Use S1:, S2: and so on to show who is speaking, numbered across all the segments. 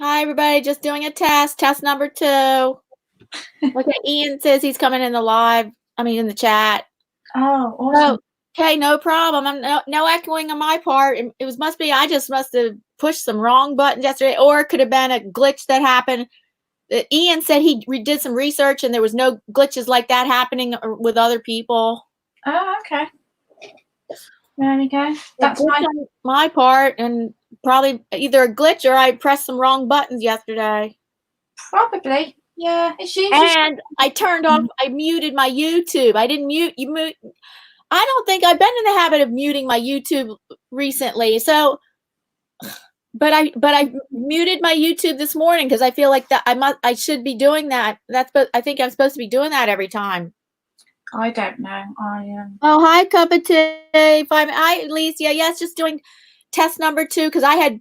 S1: Hi, everybody. Just doing a test. Test number 2. Okay, Ian says he's coming in the live. In the chat.
S2: Oh,
S1: Oh,
S2: awesome.
S1: okay, no problem. I'm no echoing on my part. Must be I just must have pushed some wrong buttons yesterday, or it could have been a glitch that happened. Ian said he did some research and there was no glitches like that happening with other people.
S2: Oh, okay. There we go. That's
S1: my part, and probably either a glitch or I pressed some wrong buttons yesterday.
S2: Probably. Yeah, it's usually.
S1: And I turned off, I muted my YouTube. I didn't mute, I don't think I've been in the habit of muting my YouTube recently. So, but I muted my YouTube this morning because I feel like that I should be doing that. I think I'm supposed to be doing that every time.
S2: I don't know.
S1: Oh, hi, Cup of Tea. Hi, Alicia. Yes, just doing test number 2 because I had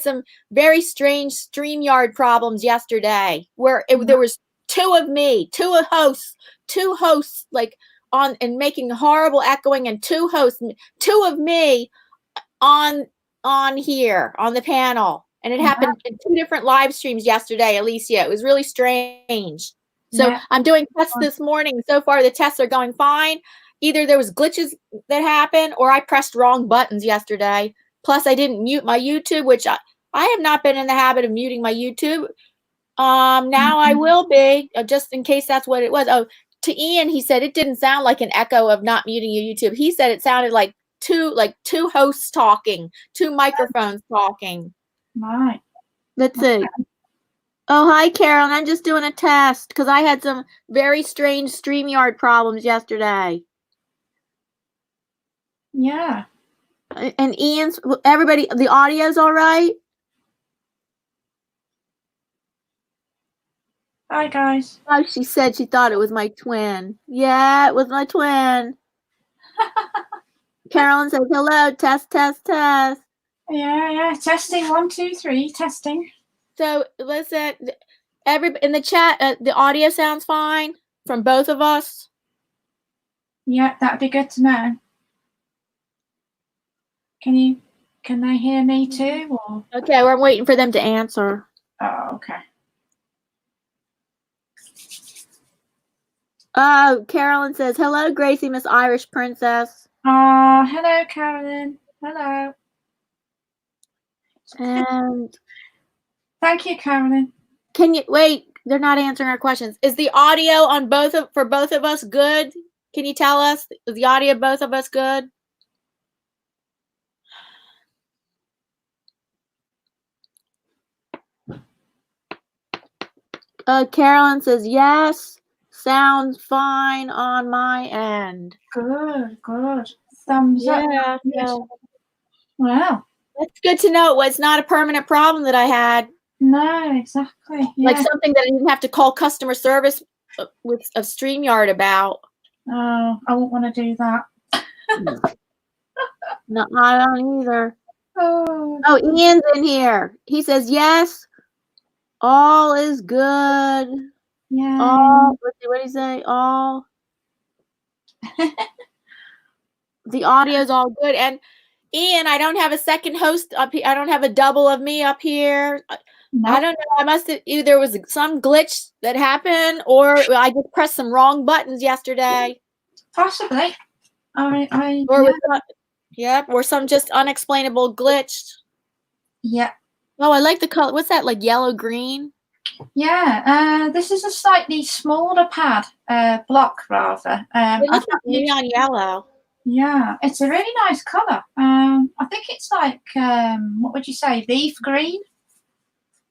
S1: some very strange StreamYard problems yesterday where there was two hosts like on and making horrible echoing, and two of me on here on the panel, and it happened in 2 different live streams yesterday, Alicia. It was really strange. So yeah. I'm doing tests this morning. So far, the tests are going fine. Either there was glitches that happened or I pressed wrong buttons yesterday. Plus, I didn't mute my YouTube, which I have not been in the habit of muting my YouTube. Now I will be, just in case that's what it was. Oh, to Ian, he said it didn't sound like an echo of not muting your YouTube. He said it sounded like two hosts talking, 2 microphones talking.
S2: Right.
S1: Let's see. Oh, hi, Carolyn. I'm just doing a test because I had some very strange StreamYard problems yesterday.
S2: Yeah.
S1: And everybody, the audio's all right?
S2: Hi, guys.
S1: Oh, she said she thought it was my twin. Yeah, it was my twin. Carolyn says, hello, test, test, test.
S2: Yeah. Testing, 1, 2, 3, testing.
S1: So listen, in the chat, the audio sounds fine from both of us.
S2: Yeah, that'd be good to know. Can they hear me too? Or?
S1: Okay, we're waiting for them to answer.
S2: Oh, okay.
S1: Carolyn says, hello, Gracie, Miss Irish Princess.
S2: Oh, hello, Carolyn. Hello.
S1: And
S2: thank you, Carolyn.
S1: Can you wait? They're not answering our questions. Is the audio on for both of us good? Can you tell us? Is the audio of both of us good? Carolyn says yes. Sounds fine on my end.
S2: Good. Thumbs up.
S1: Yeah.
S2: Wow.
S1: That's good to know. It's not a permanent problem that I had.
S2: No, exactly. Yeah.
S1: Like something that I didn't have to call customer service of StreamYard about.
S2: Oh, I won't want to do that.
S1: No, I don't either.
S2: Oh,
S1: Ian's in here. He says yes. All is good.
S2: Yeah.
S1: All. What did he say? All. The audio's all good. And Ian, I don't have a second host up here. I don't have a double of me up here.
S2: Nope.
S1: I don't know. I must have either there was some glitch that happened or I just pressed some wrong buttons yesterday.
S2: Possibly.
S1: Or some just unexplainable glitch.
S2: Yeah.
S1: Oh, I like the color. What's that, like yellow green?
S2: Yeah. This is a slightly smaller pad, block rather.
S1: It looks like neon yellow.
S2: Yeah, it's a really nice color. I think it's like what would you say, leaf green?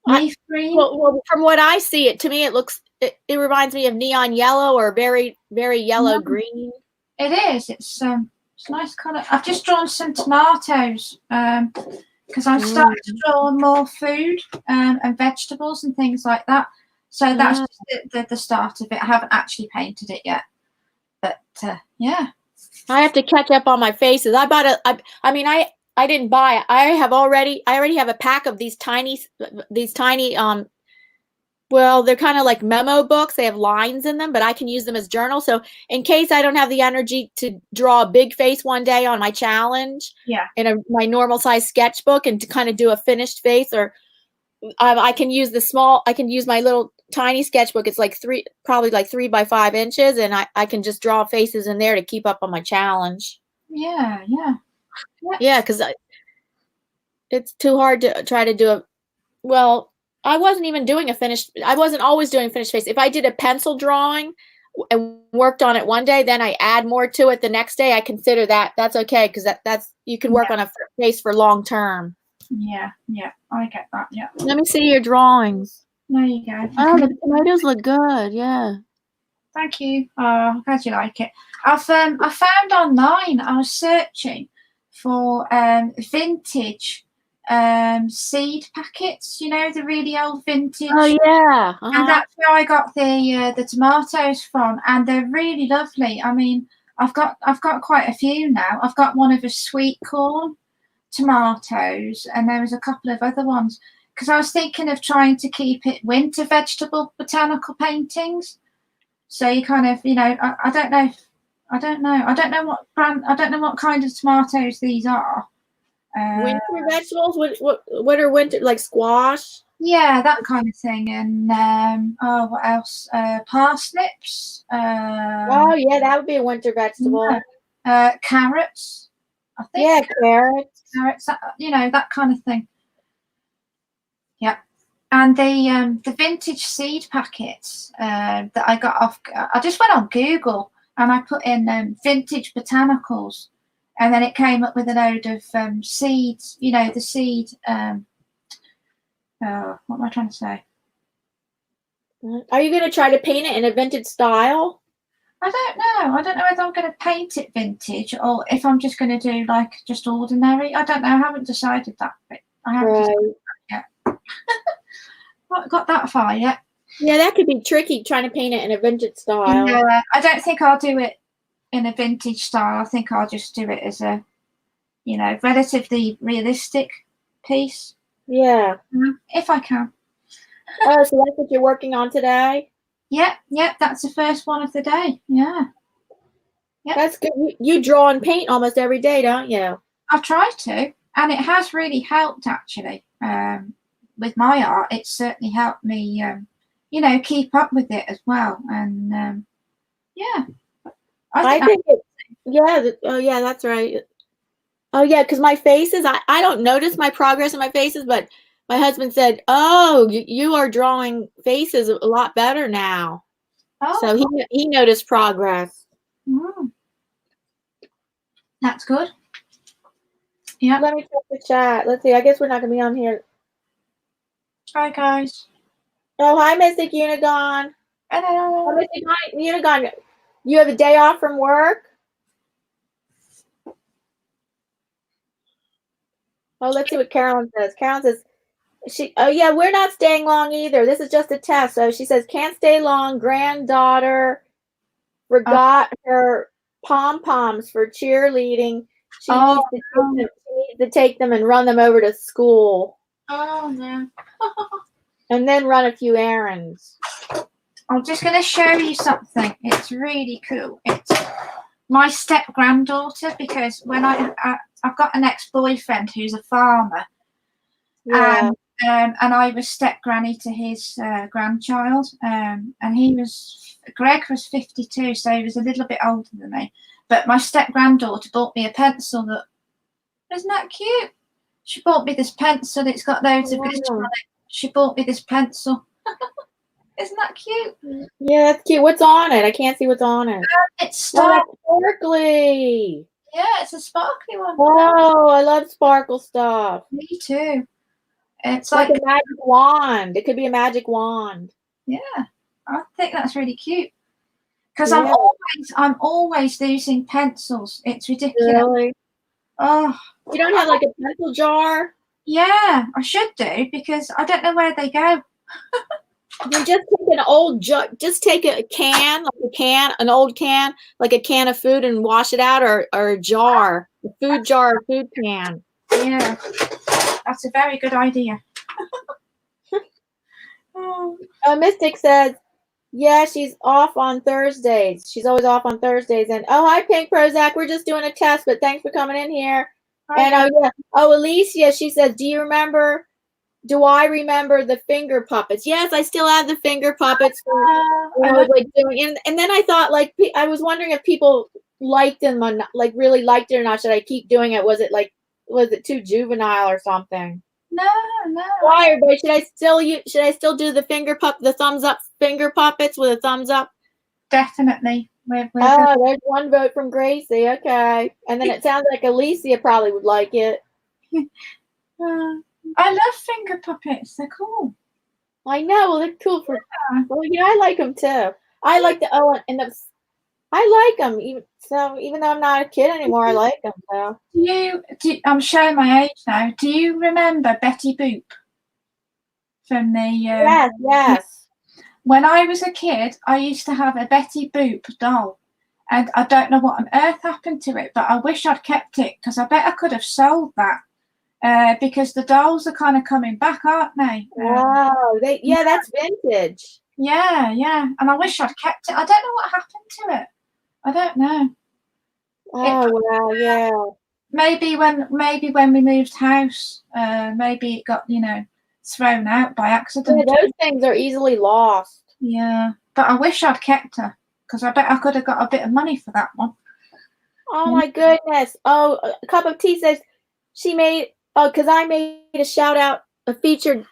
S2: Leaf green.
S1: Well, from what I see, to me it looks. It reminds me of neon yellow or very, very yellow green.
S2: It is. It's a nice color. I've just drawn some tomatoes because I'm starting to draw more food and vegetables and things like that. So that's just the start of it. I haven't actually painted it yet, but yeah.
S1: I have to catch up on my faces. I bought I didn't buy it. I already have a pack of these tiny well, they're kind of like memo books. They have lines in them, but I can use them as journals. So in case I don't have the energy to draw a big face one day on my challenge,
S2: yeah,
S1: in my normal size sketchbook, and to kind of do a finished face, or I can use I can use my little tiny sketchbook. It's like probably like 3 by 5 inches, and I can just draw faces in there to keep up on my challenge.
S2: Yeah.
S1: Yeah, because it's too hard to try to do well, I wasn't always doing finished face. If I did a pencil drawing and worked on it one day, then I add more to it the next day, I consider that's okay, because that's you can work on a face for long term.
S2: Yeah, I get that. Yeah.
S1: Let me see your drawings.
S2: There you go.
S1: Oh, the tomatoes look good. Yeah.
S2: Thank you. I'm glad you like it. I found online. I was searching for vintage seed packets. You know, the really old vintage.
S1: Oh yeah.
S2: And that's where I got the tomatoes from, and they're really lovely. I mean, I've got quite a few now. I've got one of a sweet corn tomatoes, and there was a couple of other ones, because I was thinking of trying to keep it winter vegetable botanical paintings. So you kind of, you know, I don't know what brand, I don't know what kind of tomatoes these are.
S1: Winter vegetables? What are winter, like squash?
S2: Yeah, that kind of thing. And what else? Parsnips.
S1: Oh yeah, that would be a winter vegetable.
S2: Carrots. I think.
S1: Yeah, carrots.
S2: Carrots. You know, that kind of thing. Yeah. And the vintage seed packets that I got off. I just went on Google and I put in vintage botanicals, and then it came up with a load of seeds. You know, the seed. What am I trying to say?
S1: Are you going to try to paint it in a vintage style?
S2: I don't know. I don't know whether I'm going to paint it vintage or if I'm just going to do like just ordinary. I don't know. I haven't decided that bit. I haven't decided that yet. Not got that far yet.
S1: Yeah, that could be tricky trying to paint it in a vintage style.
S2: Yeah, I don't think I'll do it in a vintage style. I think I'll just do it as a, you know, relatively realistic piece.
S1: Yeah.
S2: If I can.
S1: Oh, so that's what you're working on today?
S2: Yep, that's the first one of the day. Yeah. Yep.
S1: That's good. You draw and paint almost every day, don't you?
S2: I try to, and it has really helped actually. With my art, it's certainly helped me, you know, keep up with it as well. And yeah.
S1: I think yeah. Oh yeah, that's right. Oh yeah, because my faces, I don't notice my progress in my faces, but my husband said, "Oh, you are drawing faces a lot better now."
S2: Oh,
S1: so he noticed progress.
S2: That's good. Yeah.
S1: Let me check the chat. Let's see. I guess we're not gonna be on here.
S2: Hi guys.
S1: Oh, hi, Mystic Unigon.
S2: Hello.
S1: Oh, Mystic Unigon, you have a day off from work? Oh, let's see what Carolyn says. Carolyn says, oh yeah, we're not staying long either. This is just a test. So she says, can't stay long. Granddaughter forgot her pom-poms for cheerleading. She needs to take them and run them over to school.
S2: Oh no.
S1: And then run a few errands.
S2: I'm just going to show you something. It's really cool. It's my step granddaughter, because when I've got an ex-boyfriend who's a farmer.
S1: Yeah.
S2: And I was step granny to his grandchild. And Greg was 52, so he was a little bit older than me. But my step granddaughter bought me a pencil that, isn't that cute? She bought me this pencil. It's got loads of glitter on it. She bought me this pencil. Isn't that cute?
S1: Yeah, that's cute. What's on it? I can't see what's on it.
S2: It's
S1: sparkly.
S2: Yeah, it's a sparkly one.
S1: Oh, I love sparkle stuff.
S2: Me too. It's
S1: like a magic wand. It could be a magic wand.
S2: Yeah, I think that's really cute. Because I'm always losing pencils. It's ridiculous.
S1: Really?
S2: Oh.
S1: You don't have like a pencil jar?
S2: Yeah, I should do, because I don't know where they go.
S1: You just take an old jar. Just take an old can, like a can of food, and wash it out, or a jar, a food jar, a food can.
S2: Yeah, that's a very good idea.
S1: Mystic says, yeah, she's off on Thursdays. She's always off on Thursdays. And oh, hi, Pink Prozac. We're just doing a test, but thanks for coming in here.
S2: Hi.
S1: And oh yeah, Alicia, she says, do you remember do I remember the finger puppets? Yes, I still have the finger puppets when I
S2: I
S1: was like doing, and then I thought like I was wondering if people liked them or not, like really liked it or not. Should I keep doing it? Was it too juvenile or something?
S2: no, no,
S1: Why, everybody? Should I still do the thumbs up finger puppets with a thumbs up?
S2: definitely. We're good.
S1: Oh, there's one vote from Gracie. Okay, and then it sounds like Alicia probably would like it.
S2: I love finger puppets. They're cool.
S1: I know. Well, they're cool for.
S2: Yeah.
S1: Well, yeah, I like them too. I like the I like them. Even though I'm not a kid anymore, I like them. So.
S2: I'm showing my age now. Do you remember Betty Boop from the?
S1: Yes.
S2: When I was a kid, I used to have a Betty Boop doll, and I don't know what on earth happened to it, but I wish I'd kept it because I bet I could have sold that. Because the dolls are kind of coming back, aren't they?
S1: Wow. That's vintage.
S2: Yeah, and I wish I'd kept it. I don't know what happened to it. I don't know.
S1: Oh wow, yeah.
S2: Maybe when we moved house, maybe it got thrown out by accident.
S1: Yeah, those things are easily lost.
S2: Yeah, but I wish I'd kept her because I bet I could have got a bit of money for that one.
S1: Oh my goodness. Oh, a cup of tea says she made. Oh, because I made a shout out, a featured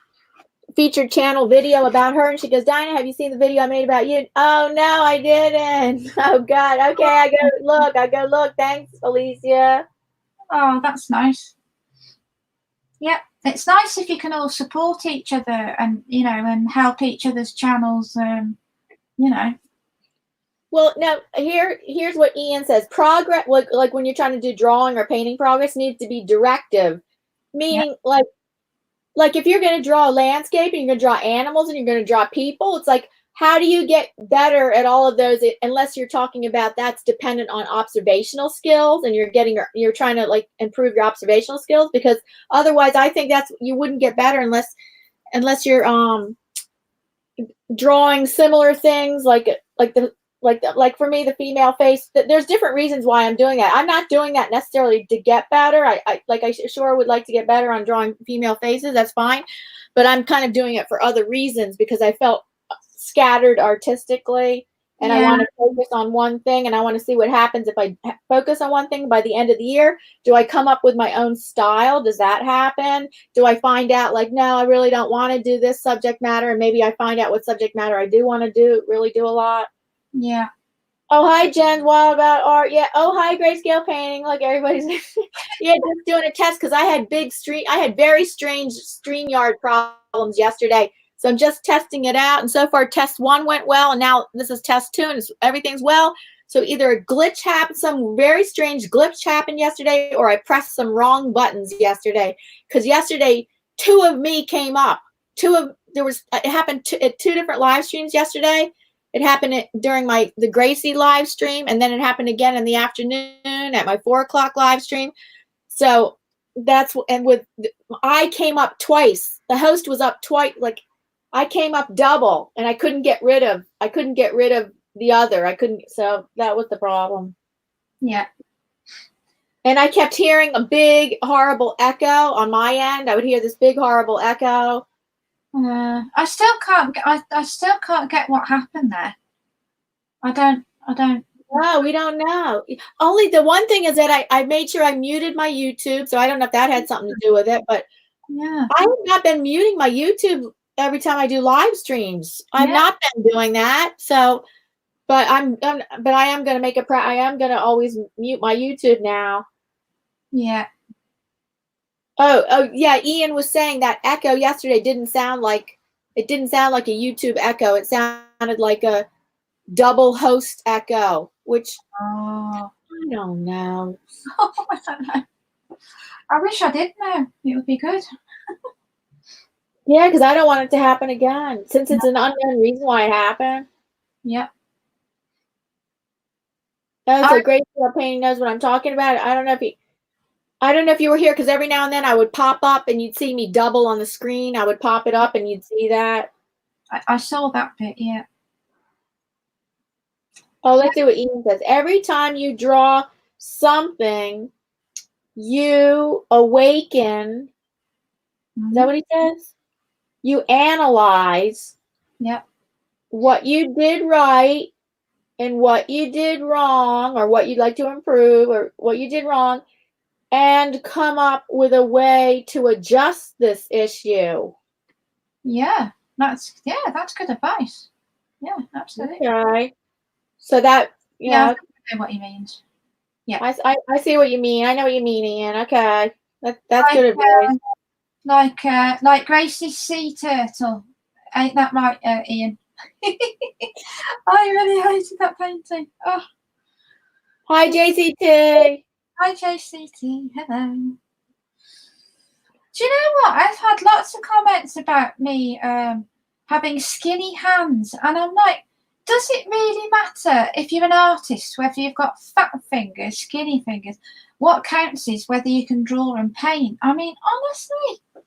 S1: channel video about her, and she goes, Dinah, have you seen the video I made about you? Oh no, I didn't. Oh God. Okay, I go look. Thanks, Alicia.
S2: Oh, that's nice. Yeah, it's nice if you can all support each other and and help each other's channels.
S1: Well, now here's what Ian says. Progress, like when you're trying to do drawing or painting, progress needs to be directive, meaning like if you're going to draw a landscape and you're going to draw animals and you're going to draw people, it's like, how do you get better at all of those unless you're talking about that's dependent on observational skills and you're trying to like improve your observational skills, because otherwise I think you wouldn't get better unless you're drawing similar things like for me, the female face. There's different reasons why I'm doing that. I'm not doing that necessarily to get better. I sure would like to get better on drawing female faces. That's fine, but I'm kind of doing it for other reasons because I felt scattered artistically, and I want to focus on one thing, and I want to see what happens if I focus on one thing. By the end of the year, do I come up with my own style? Does that happen? Do I find out like, no, I really don't want to do this subject matter, and maybe I find out what subject matter I do want to really do a lot.
S2: Yeah.
S1: Oh, hi, Jen. What about art? Yeah. Oh, hi, grayscale painting. Like everybody's, yeah, just doing a test because I had very strange StreamYard problems yesterday. So I'm just testing it out. And so far, test 1 went well, and now this is test 2, and everything's well. So either a glitch happened, some very strange glitch happened yesterday, or I pressed some wrong buttons yesterday. Because yesterday, 2 of me came up. It happened at 2 different live streams yesterday. It happened during the Gracie live stream, and then it happened again in the afternoon at my 4 o'clock live stream. So I came up twice. The host was up twice. Like I came up double, and I couldn't get rid of the other. So that was the problem.
S2: Yeah.
S1: And I kept hearing a big, horrible echo on my end. I would hear this big, horrible echo.
S2: I still can't get what happened there. I don't.
S1: No, we don't know. Only the one thing is that I made sure I muted my YouTube, so I don't know if that had something to do with it. But
S2: yeah,
S1: I have not been muting my YouTube every time I do live streams. I've not been doing that. So, but I am going to I am going to always mute my YouTube now.
S2: Yeah.
S1: Oh yeah, Ian was saying that echo yesterday didn't sound like a YouTube echo. It sounded like a double host echo, which I don't know.
S2: I don't know. I wish I did know. It would be good.
S1: Yeah, because I don't want it to happen again. Since it's an unknown reason why it happened.
S2: Yeah.
S1: Oh, so Gracie Painting knows what I'm talking about. I don't know if you were here, because every now and then I would pop up and you'd see me double on the screen. I would pop it up and you'd see that.
S2: I saw that bit, yeah.
S1: Oh, let's see what Ian says. Every time you draw something, you awaken. Mm-hmm. Is that what he says? you analyze
S2: Yep.
S1: what you did right and what you did wrong, or what you'd like to improve, or what you did wrong, and come up with a way to adjust this issue.
S2: Yeah, that's good advice. Yeah, absolutely.
S1: Okay. So that,
S2: Yeah, I
S1: yeah,
S2: think I know what he means. Yeah.
S1: I see what you mean. I know what you mean, Ian. Okay. That's
S2: Like,
S1: good advice.
S2: Like Gracie's sea turtle. Ain't that right, Ian? I really hated that painting. Oh,
S1: Hi, JCT.
S2: hi JCT. Hello. Do you know what? I've had lots of comments about me having skinny hands, and I'm like, does it really matter if you're an artist whether you've got fat fingers, skinny fingers? What counts is whether you can draw and paint. I mean, honestly.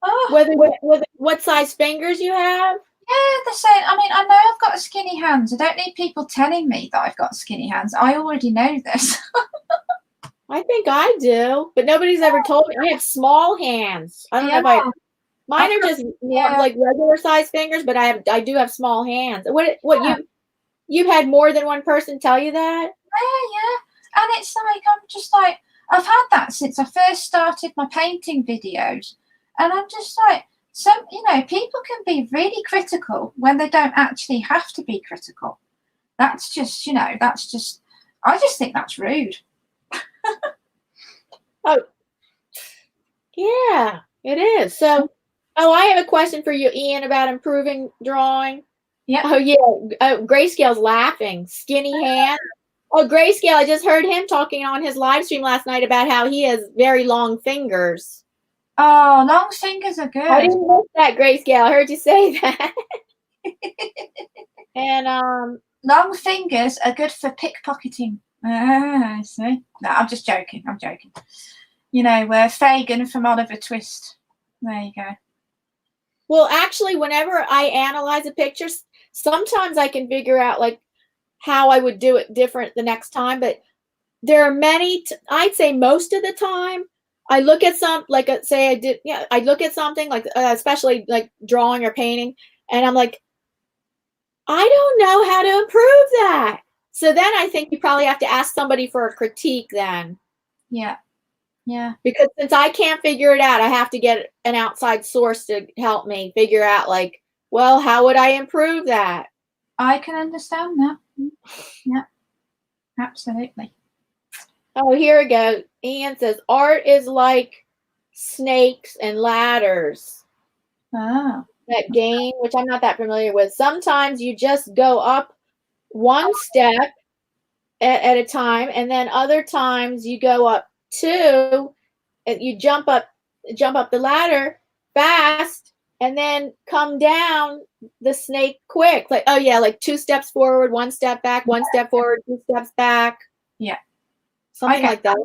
S2: Oh.
S1: What size fingers you have?
S2: Yeah, the same. I mean, I know I've got skinny hands. I don't need people telling me that I've got skinny hands. I already know this.
S1: I think I do, but nobody's ever told me. I have small hands. I don't know if I. Mine are just like regular size fingers, but I do have small hands. You've had more than one person tell you that?
S2: Yeah. And it's like, I'm just like, I've had that since I first started my painting videos. And I'm just like, people can be really critical when they don't actually have to be critical. That's just, I just think that's rude.
S1: Oh, yeah, it is. So, I have a question for you, Ian, about improving drawing.
S2: Yeah.
S1: Oh, yeah. Grayscale's laughing. Skinny hands. Oh, Grayscale, I just heard him talking on his live stream last night about how he has very long fingers.
S2: Oh, long fingers are good.
S1: I didn't miss that, Grayscale. I heard you say that. And
S2: long fingers are good for pickpocketing. I see. No, I'm just joking. Fagin from Oliver Twist. There you go.
S1: Well, actually, whenever I analyze a picture, sometimes I can figure out like how I would do it different the next time. But there are many. I'd say most of the time, I look at I look at something like, especially like drawing or painting, and I'm like, I don't know how to improve that. So then I think you probably have to ask somebody for a critique then.
S2: Yeah. Yeah.
S1: Because since I can't figure it out, I have to get an outside source to help me figure out, like, well, how would I improve that?
S2: I can understand that. Yeah. Absolutely.
S1: Oh, here we go. Ian says, art is like snakes and ladders.
S2: Oh.
S1: That game, which I'm not that familiar with. Sometimes you just go up one step at a time, and then other times you go up two, and you jump up the ladder fast, and then come down the snake quick. Like, oh yeah, like 2 steps forward, 1 step back, 1 step forward, 2 steps back.
S2: Yeah.
S1: Something like that.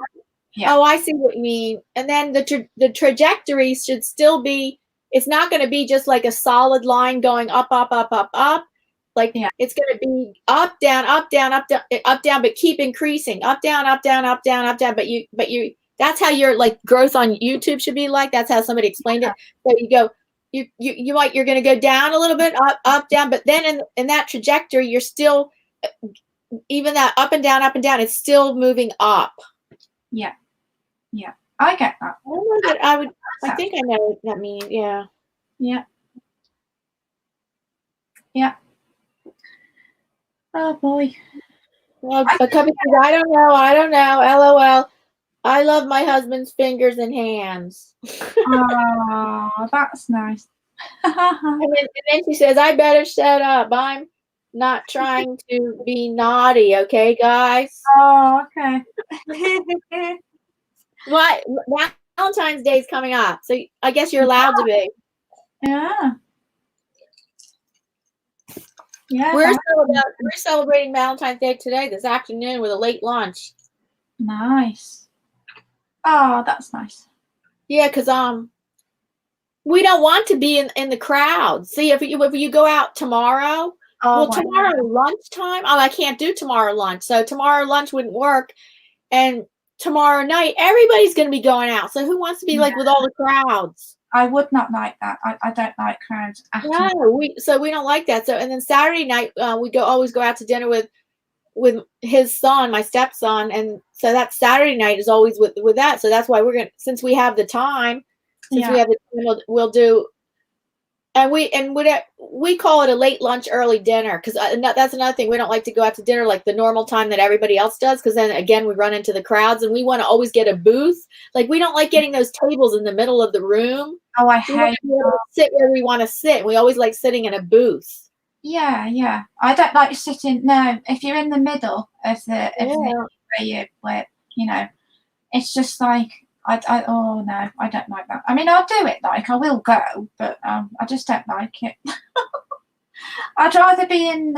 S1: Yeah. Oh, I see what you mean. And then the trajectory should still be, it's not going to be just like a solid line going up, up, up, up, up. Like, it's going to be up, down, up, down, up, down, up, down, but keep increasing. Up, down, up, down, up, down, up, down. But you, that's how your like growth on YouTube should be like. That's how somebody explained it. So you go, you're going to go down a little bit, up, down, but then in that trajectory, you're still, even that up and down, it's still moving up.
S2: Yeah. Yeah. I get that.
S1: I think I know what that means. Yeah.
S2: Yeah. Yeah. Oh boy.
S1: Well, a couple says, I don't know. LOL. I love my husband's fingers and hands.
S2: Oh, that's nice.
S1: and then she says, I better shut up. I'm not trying to be naughty, okay, guys?
S2: Oh, okay.
S1: What? Valentine's Day is coming up, so I guess you're allowed to be.
S2: Yeah. Yeah.
S1: We're celebrating Valentine's Day today, this afternoon, with a late lunch.
S2: Nice. Oh, that's nice.
S1: Yeah, because we don't want to be in the crowd. See, if you go out tomorrow, tomorrow lunchtime, I can't do tomorrow lunch, so tomorrow lunch wouldn't work, and tomorrow night everybody's going to be going out. So who wants to be like with all the crowds?
S2: I would not like that. I don't like crowds at all.
S1: No, we don't like that. So and then Saturday night we always go out to dinner with his son, my stepson, and so that Saturday night is always with that. So that's why we're gonna, since we have the time, we have the time, we'll do. And we call it a late lunch, early dinner, because that's another thing. We don't like to go out to dinner like the normal time that everybody else does, because then again we run into the crowds, and we want to always get a booth. Like we don't like getting those tables in the middle of the room.
S2: Oh, I
S1: We want
S2: hate
S1: to be able to sit where we want to sit. We always like sitting in a booth.
S2: Yeah. I don't like sitting. No, if you're in the middle of where you know, it's just like oh no, I don't like that. I mean, I'll do it. Like I will go, but I just don't like it. I'd rather be in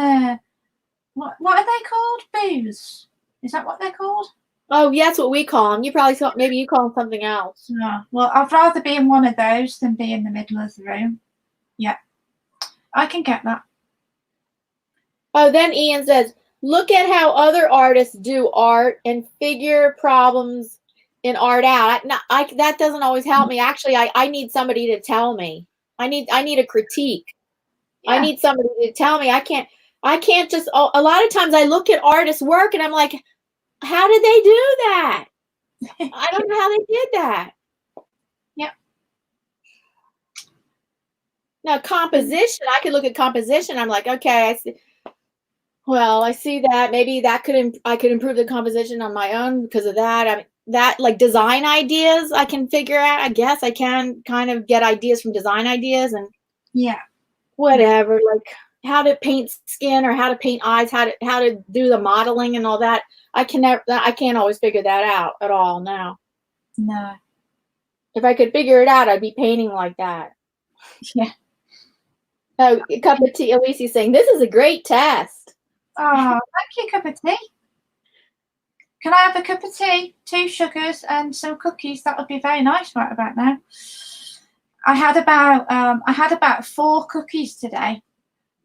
S2: what are they called? Booths? Is that what they're called?
S1: Oh, yeah, that's what we call them. You probably thought maybe you call them something else.
S2: No. Well, I'd rather be in one of those than be in the middle of the room. Yeah, I can get that.
S1: Oh, then Ian says, look at how other artists do art and figure problems in art out. That doesn't always help me. Actually, I need somebody to tell me. I need a critique. Yeah. I need somebody to tell me. I can't just, a lot of times I look at artists' work and I'm like, how did they do that? I don't know how they did that.
S2: Yeah.
S1: Now, composition, I could look at composition. I'm like, okay, I see that. Maybe I could improve the composition on my own because of that. I mean, that like design ideas I can figure out. I guess I can kind of get ideas from design ideas and whatever, like how to paint skin or how to paint eyes, how to do the modeling and all that. I can't always figure that out at all now.
S2: No.
S1: If I could figure it out, I'd be painting like that.
S2: Yeah.
S1: Oh, a cup of tea. Elise saying, this is a great test.
S2: Oh, thank you, cup of tea. Can I have a cup of tea, 2 sugars and some cookies? That would be very nice right about now. I had about 4 cookies today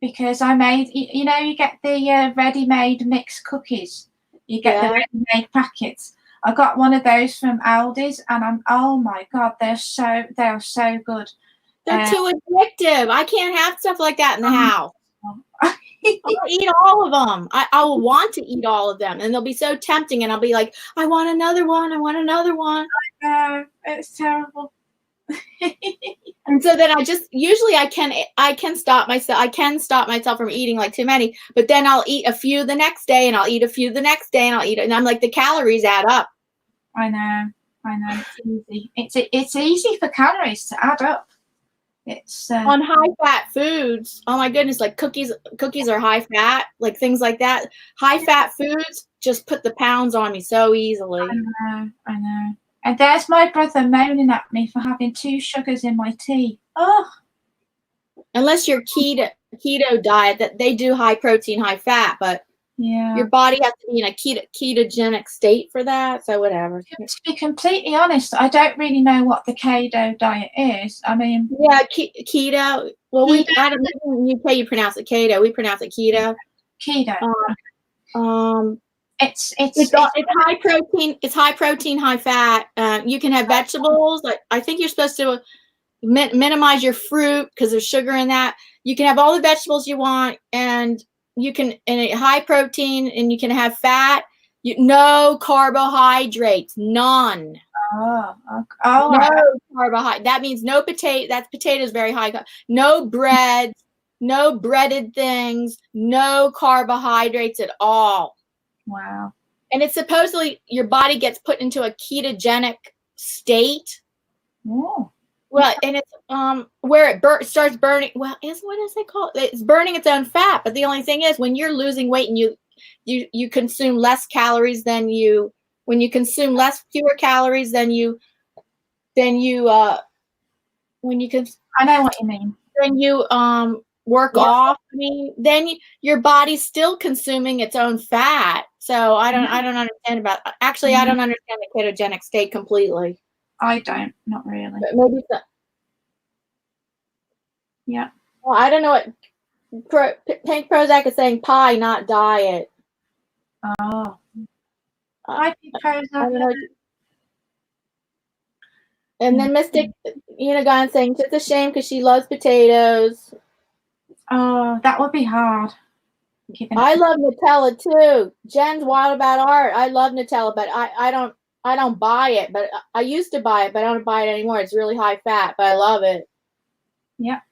S2: because I made, you know, you get the ready-made mixed cookies. You get the ready-made packets. I got one of those from Aldi's, and oh my God, they're so good.
S1: They're too addictive. I can't have stuff like that in the house. I'll eat all of them. I will want to eat all of them, and they'll be so tempting, and I'll be like, I want another one. I want another one.
S2: I know, it's terrible.
S1: And so then usually I can stop myself. I can stop myself from eating like too many, but then I'll eat a few the next day, and I'll eat a few the next day, and I'll eat it, and I'm like, the calories add up.
S2: I know. It's easy. It's easy for calories to add up. It's
S1: on high-fat foods. Oh my goodness, like cookies are high-fat, like things like that. High-fat foods just put the pounds on me so easily.
S2: I know. And there's my brother moaning at me for having 2 sugars in my tea. Oh.
S1: Unless you're keto diet, that they do high protein, high fat, but your body has to be in a ketogenic state for that. So whatever.
S2: To be completely honest, I don't really know what the keto diet is. I mean,
S1: yeah, keto. Well, I don't know in the UK you pronounce it keto. We pronounce it keto.
S2: Keto. It's
S1: high protein. It's high protein, high fat. You can have vegetables. Like I think you're supposed to minimize your fruit because there's sugar in that. You can have all the vegetables you want, and you can high protein, and you can have fat. No carbohydrates, none.
S2: Oh,
S1: no carbohydrate. That means no potato. That's potatoes very high. No bread, no breaded things, no carbohydrates at all.
S2: Wow.
S1: And it's supposedly your body gets put into a ketogenic state.
S2: Oh.
S1: Well, and it's where it starts burning. Well, what is it called? It's burning its own fat. But the only thing is, when you're losing weight and you consume less calories than when you consume fewer calories than you when you can.
S2: I know what you mean.
S1: Then you work off. I mean, then your body's still consuming its own fat. So I don't understand about. Actually, I don't understand the ketogenic state completely.
S2: I don't, not really.
S1: But maybe
S2: yeah.
S1: Well, I don't know what Pink Prozac is saying. Pie, not diet.
S2: Oh. Hi, Pink Prozac.
S1: And then Mystic Unigon saying, just a shame because she loves potatoes.
S2: Oh, that would be hard.
S1: I love Nutella too. Jen's wild about art. I love Nutella, but I don't buy it. But I used to buy it, but I don't buy it anymore. It's really high fat, but I love it.
S2: Yep.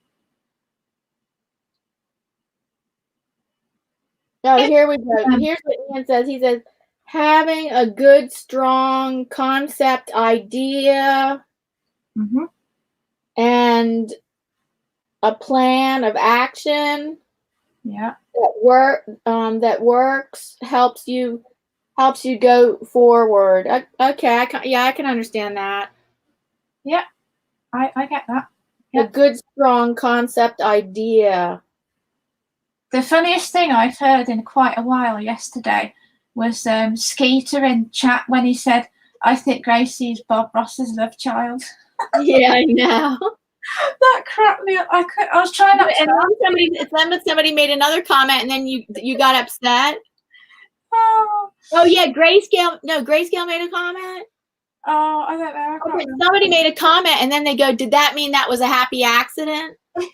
S1: Oh, here we go. Here's what Ian says. He says, having a good, strong concept idea and a plan of action that works helps you go forward. Okay, I can understand that.
S2: Yeah, I get that.
S1: Yep. A good, strong concept idea.
S2: The funniest thing I've heard in quite a while yesterday was Skeeter in chat when he said, I think Gracie is Bob Ross's love child.
S1: Yeah, I know.
S2: That cracked me up. I was trying not to.
S1: And then somebody made another comment, and then you got upset.
S2: Oh
S1: yeah, Grayscale. No, Grayscale made a comment.
S2: Oh, I don't know.
S1: Okay, somebody made a comment, and then they go, "Did that mean that was a happy accident?"
S2: That's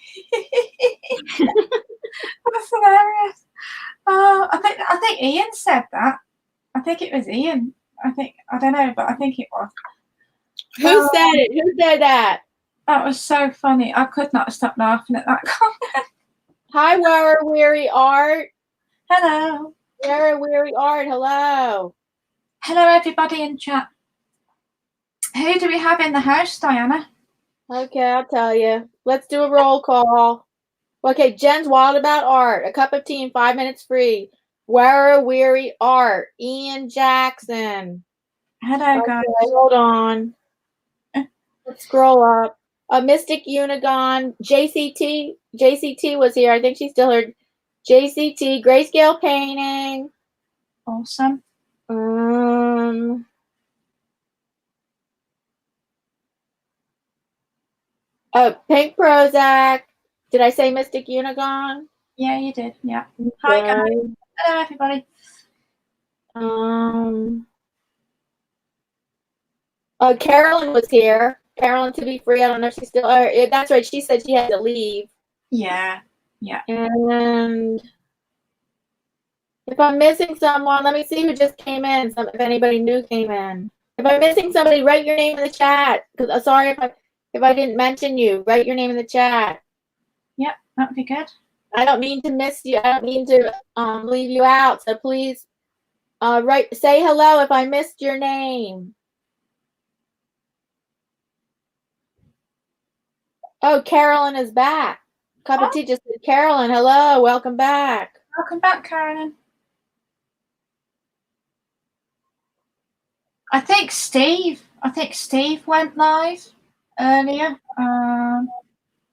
S2: hilarious. Oh, I think Ian said that. I think it was Ian. I don't know, but I think it was.
S1: Who said it? Who said that?
S2: That was so funny. I could not stop laughing at that comment.
S1: Hi, Wara Weary Art.
S2: Hello.
S1: Wara Weary Art. Hello.
S2: Hello, everybody in chat. Who do we have in the house, Diana?
S1: Okay, I'll tell you. Let's do a roll call. Okay, Jen's wild about art. A cup of tea in 5 minutes free. Wara Weary Art. Ian Jackson.
S2: Hello, guys.
S1: Hold on. Let's scroll up. Mystic Unigon. JCT was here. I think she's still here. JCT. Grayscale Painting.
S2: Awesome.
S1: Pink Prozac. Did I say Mystic Unigon?
S2: Yeah, you did. Yeah.
S1: Okay.
S2: Hi, guys. Hello, everybody.
S1: Carolyn was here. Carolyn to be free. I don't know if she's still. That's right. She said she had to leave.
S2: Yeah. Yeah.
S1: And if I'm missing someone, let me see who just came in. If anybody new came in. If I'm missing somebody, write your name in the chat. Because sorry if I didn't mention you. Write your name in the chat.
S2: Yep, that'd be good.
S1: I don't mean to miss you. I don't mean to leave you out. So please, say hello if I missed your name. Oh, Carolyn is back. Cup of tea just said, Carolyn, hello, welcome back.
S2: Welcome back, Carolyn. I think Steve went live earlier.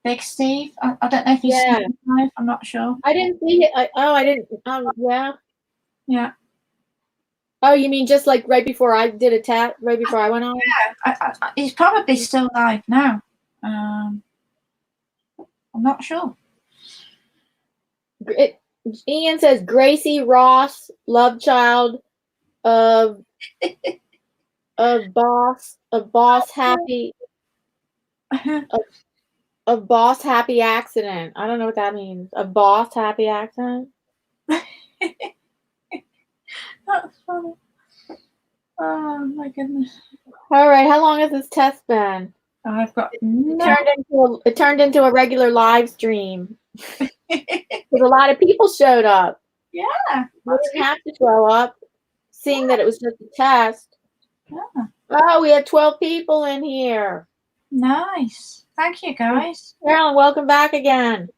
S2: Big Steve. I don't know if he's still live. I'm not sure.
S1: I didn't see it. I didn't. Yeah.
S2: Yeah.
S1: Oh, you mean just like right before I did a tap, right before I went on?
S2: Yeah. He's probably still live now. I'm not sure.
S1: Ian says Gracie Ross, love child of boss happy a boss happy accident. I don't know what that means. A boss happy accident.
S2: That's funny. Oh my goodness.
S1: All right, how long has this test been?
S2: I've got
S1: it turned into a regular live stream. Because a lot of people showed up.
S2: Yeah.
S1: We didn't have to show up, seeing that it was just a test.
S2: Yeah.
S1: Oh, we had 12 people in here.
S2: Nice. Thank you, guys.
S1: Carolyn, welcome back again.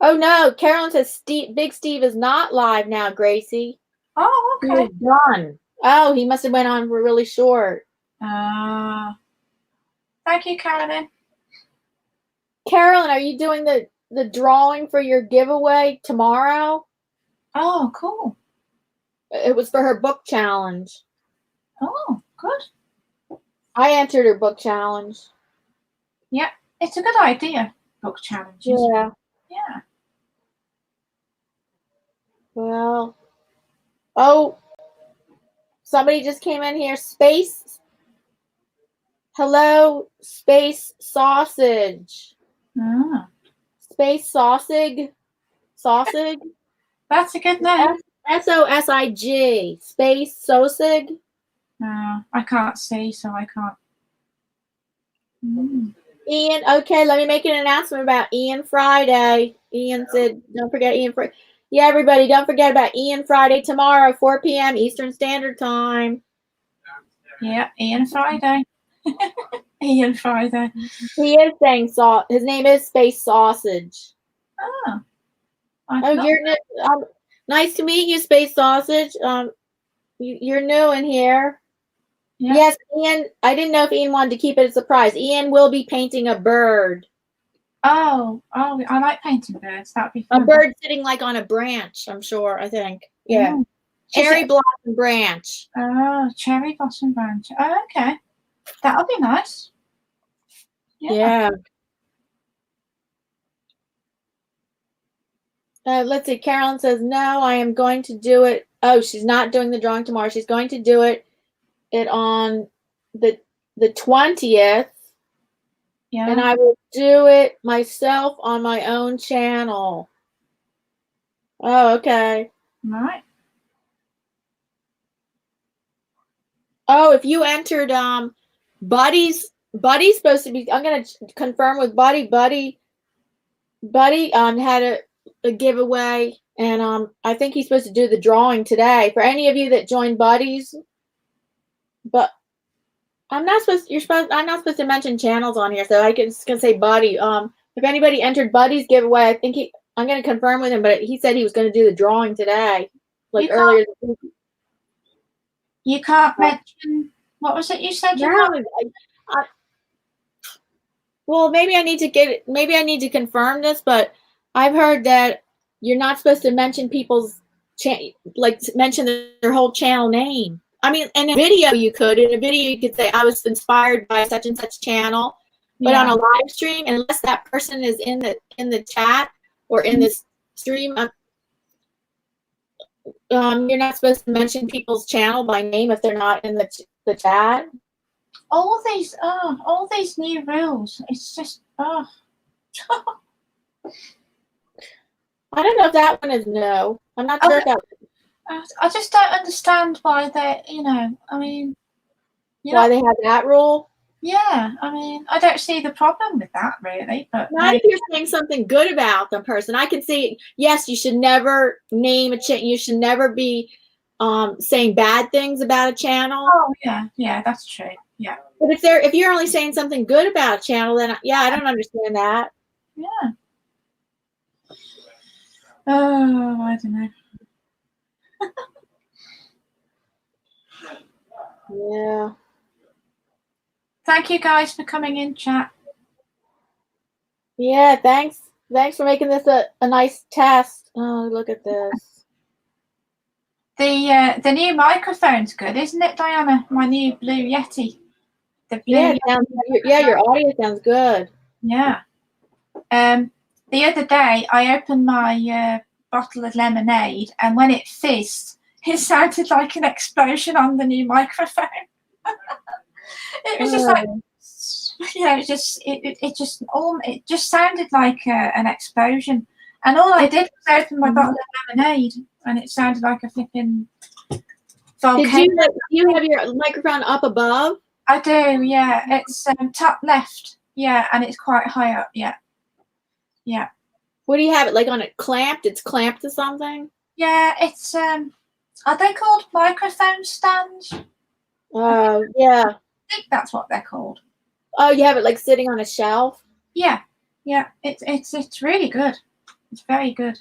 S1: Oh no, Carolyn says Big Steve is not live now, Gracie.
S2: Oh, okay.
S1: He's done. Oh, he must have went on for really short.
S2: Thank you, Carolyn.
S1: Carolyn, are you doing the drawing for your giveaway tomorrow?
S2: Oh, cool.
S1: It was for her book challenge.
S2: Oh, good.
S1: I entered her book challenge.
S2: Yeah, it's a good idea, book challenges.
S1: Yeah.
S2: Yeah.
S1: Well, oh, somebody just came in here. Space Hello, Space Sausage.
S2: Ah,
S1: Space Sausage. Sausage.
S2: that's a good name.
S1: SOSIG. Space Sausage.
S2: No, I can't see, so I can't. Mm.
S1: Ian, okay, let me make an announcement about Ian Friday. Ian said, don't forget Ian Friday. Yeah, everybody, don't forget about Ian Friday tomorrow, 4 p.m. Eastern Standard Time.
S2: Yeah, Ian Friday. Ian Friday.
S1: He is saying his name is Space Sausage.
S2: Oh,
S1: You're new. Nice to meet you, Space Sausage. You're new in here.
S2: Yeah.
S1: Yes, Ian. I didn't know if Ian wanted to keep it a surprise. Ian will be painting a bird.
S2: Oh, I like painting birds. That'd be fun.
S1: A bird sitting like on a branch, I'm sure, I think. Yeah.
S2: Oh.
S1: Cherry blossom branch.
S2: Oh, cherry blossom branch. Oh, okay. That'll be nice.
S1: Yeah. Let's see. Carolyn says, no, I am going to do it. Oh, she's not doing the drawing tomorrow. She's going to do it on the 20th.
S2: Yeah.
S1: And I will do it myself on my own channel. Oh, okay.
S2: Right.
S1: Oh, if you entered Buddy's supposed to be, I'm gonna confirm with Buddy. Buddy had a giveaway, and I think he's supposed to do the drawing today. For any of you that joined Buddy's, but I'm not supposed to mention channels on here, so I can just gonna say Buddy. If anybody entered Buddy's giveaway, I think I'm gonna confirm with him, but he said he was gonna do the drawing today, like earlier this week.
S2: You can't mention, what was it you said?
S1: Well, maybe I need to confirm this, but I've heard that you're not supposed to mention people's mention their whole channel name. I mean, in a video you could. In a video you could say, I was inspired by such and such channel. But on a live stream, unless that person is in the chat or in this stream, you're not supposed to mention people's channel by name if they're not in the chat.
S2: All these new rules. It's just
S1: I don't know if that one is no. I'm not sure if that.
S2: I just don't understand why they. I mean,
S1: why they have that rule.
S2: Yeah, I mean, I don't see the problem with that really, but
S1: not if you're saying something good about the person. I can see, yes, you should never name a channel. You should never be saying bad things about a channel.
S2: Oh yeah, that's true. Yeah.
S1: But if you're only saying something good about a channel, then yeah, I don't understand that.
S2: Yeah. Oh, I don't know.
S1: Yeah.
S2: Thank you guys for coming in, chat.
S1: Yeah, thanks for making this a nice test. Oh, look at this.
S2: The new microphone's good, isn't it, Diana? My new Blue Yeti. The Blue
S1: Yeti. Your audio sounds good.
S2: Yeah. The other day I opened my bottle of lemonade, and when it fizzed, it sounded like an explosion on the new microphone. It was just like, it just sounded like an explosion. And all I did was open my bottle of lemonade, and it sounded like a flipping volcano.
S1: Do you have your microphone up above?
S2: I do, yeah. It's top left, yeah, and it's quite high up, yeah. Yeah.
S1: What do you have it like on it clamped? It's clamped to something?
S2: Yeah, it's are they called microphone stands?
S1: Oh, yeah.
S2: I think that's what they're called.
S1: Oh, you have it like sitting on a shelf?
S2: Yeah. Yeah. It's really good. It's very good.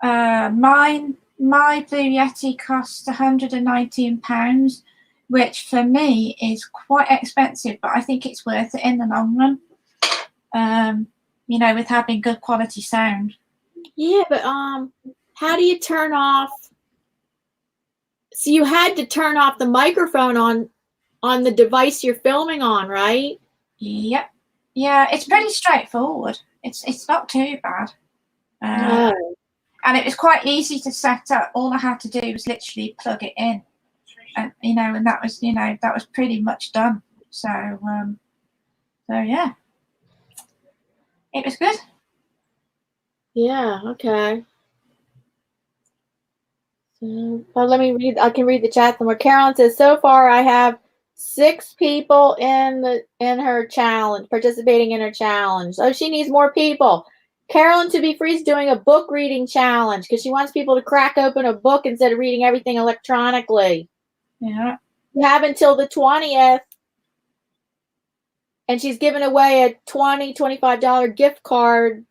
S2: My Blue Yeti cost £119, which for me is quite expensive, but I think it's worth it in the long run. With having good quality sound.
S1: Yeah, but how do you turn off? So you had to turn off the microphone on the device you're filming on, right?
S2: Yep. Yeah, it's pretty straightforward. It's not too bad. And it was quite easy to set up. All I had to do was literally plug it in. and and that was pretty much done. So yeah, it was good.
S1: Yeah. Okay. So, let me read. I can read the chat somewhere. Carolyn says, so far I have 6 people in her challenge, participating in her challenge. Oh, she needs more people. Carolyn to be free is doing a book reading challenge because she wants people to crack open a book instead of reading everything electronically.
S2: Yeah.
S1: You have until the 20th. And she's giving away a $25 gift card.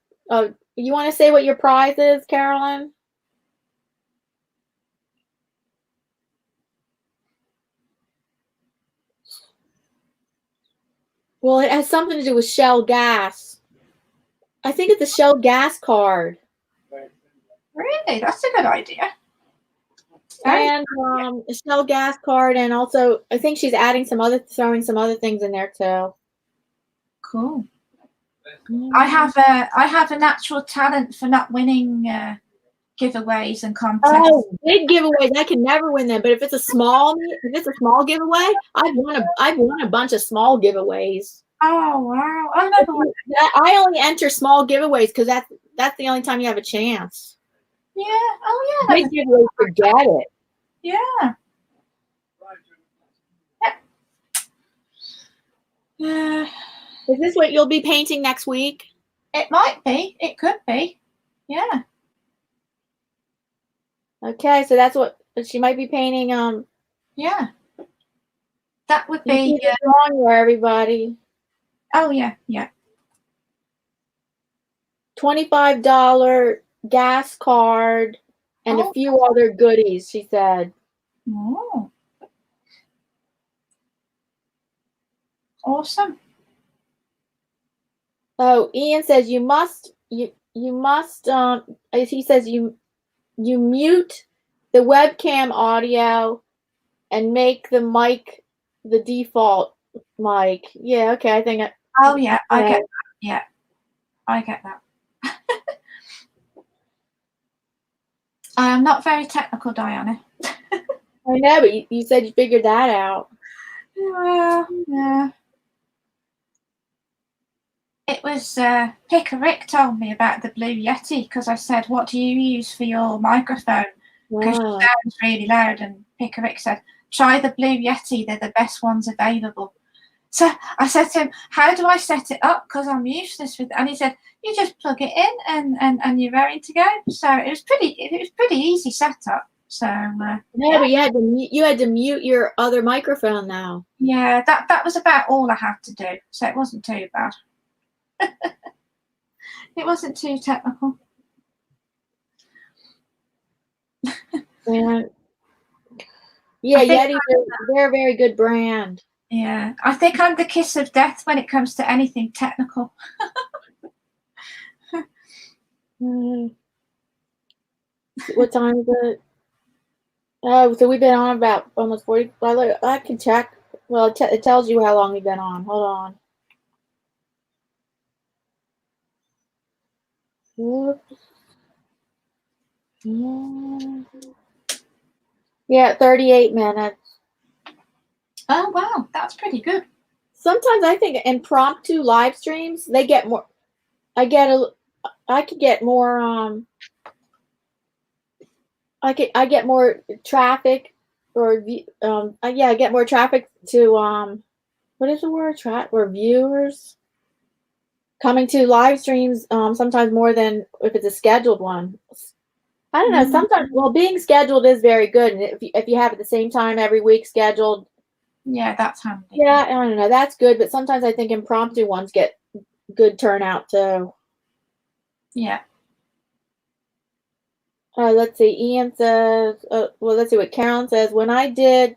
S1: You want to say what your prize is, Carolyn? Well, it has something to do with Shell Gas. I think it's a Shell Gas card.
S2: Really? That's a good idea.
S1: And a Shell Gas card, and also I think she's throwing some other things in there too.
S2: Cool. I have a natural talent for not winning giveaways and contests.
S1: Oh, big giveaways! I can never win them. But if it's a small giveaway, I've won a bunch of small giveaways.
S2: Oh wow! I
S1: only enter small giveaways because that's the only time you have a chance.
S2: Yeah. Oh yeah.
S1: Big giveaways, forget it.
S2: Yeah. Yeah.
S1: Is this what you'll be painting next week?
S2: It might be. It could be. Yeah.
S1: Okay, so that's what she might be painting.
S2: Yeah. That would be
S1: drawing for everybody.
S2: Oh yeah, yeah.
S1: $25 gas card and a few other goodies, she said.
S2: Oh. Awesome.
S1: Oh, Ian says you must he says you mute the webcam audio and make the mic the default mic. Yeah, okay, I think
S2: Oh yeah, I get that. Yeah. I get that. I am not very technical, Diana.
S1: I know, but you said you figured that out.
S2: Yeah. It was Pick a Rick told me about the Blue Yeti because I said, what do you use for your microphone? Because it sounds really loud, and Pick a Rick said, try the Blue Yeti, they're the best ones available. So I said to him, how do I set it up? Because I'm useless with it. And he said, you just plug it in and you're ready to go. So it was pretty easy setup. So
S1: yeah, but you had to mute your other microphone now.
S2: Yeah, that was about all I had to do. So it wasn't too bad. It wasn't too technical.
S1: Yeah, Yeti, they're a very good brand.
S2: Yeah, I think I'm the kiss of death when it comes to anything technical.
S1: What time is it? Oh, so we've been on about almost 40. I can check. Well, it tells you how long we've been on. Hold on. Yeah, 38 minutes.
S2: Oh wow, that's pretty good.
S1: Sometimes I think impromptu live streams, they get more. I could get more. I get more traffic, or I get more traffic to what is the word? Or viewers coming to live streams sometimes more than if it's a scheduled one. I don't know. Sometimes, being scheduled is very good, and if you have it the same time every week scheduled.
S2: Yeah, that's handy.
S1: Yeah, I don't know. That's good, but sometimes I think impromptu ones get good turnout too.
S2: Yeah.
S1: Let's see. Ian says, let's see what Carolyn says. What I did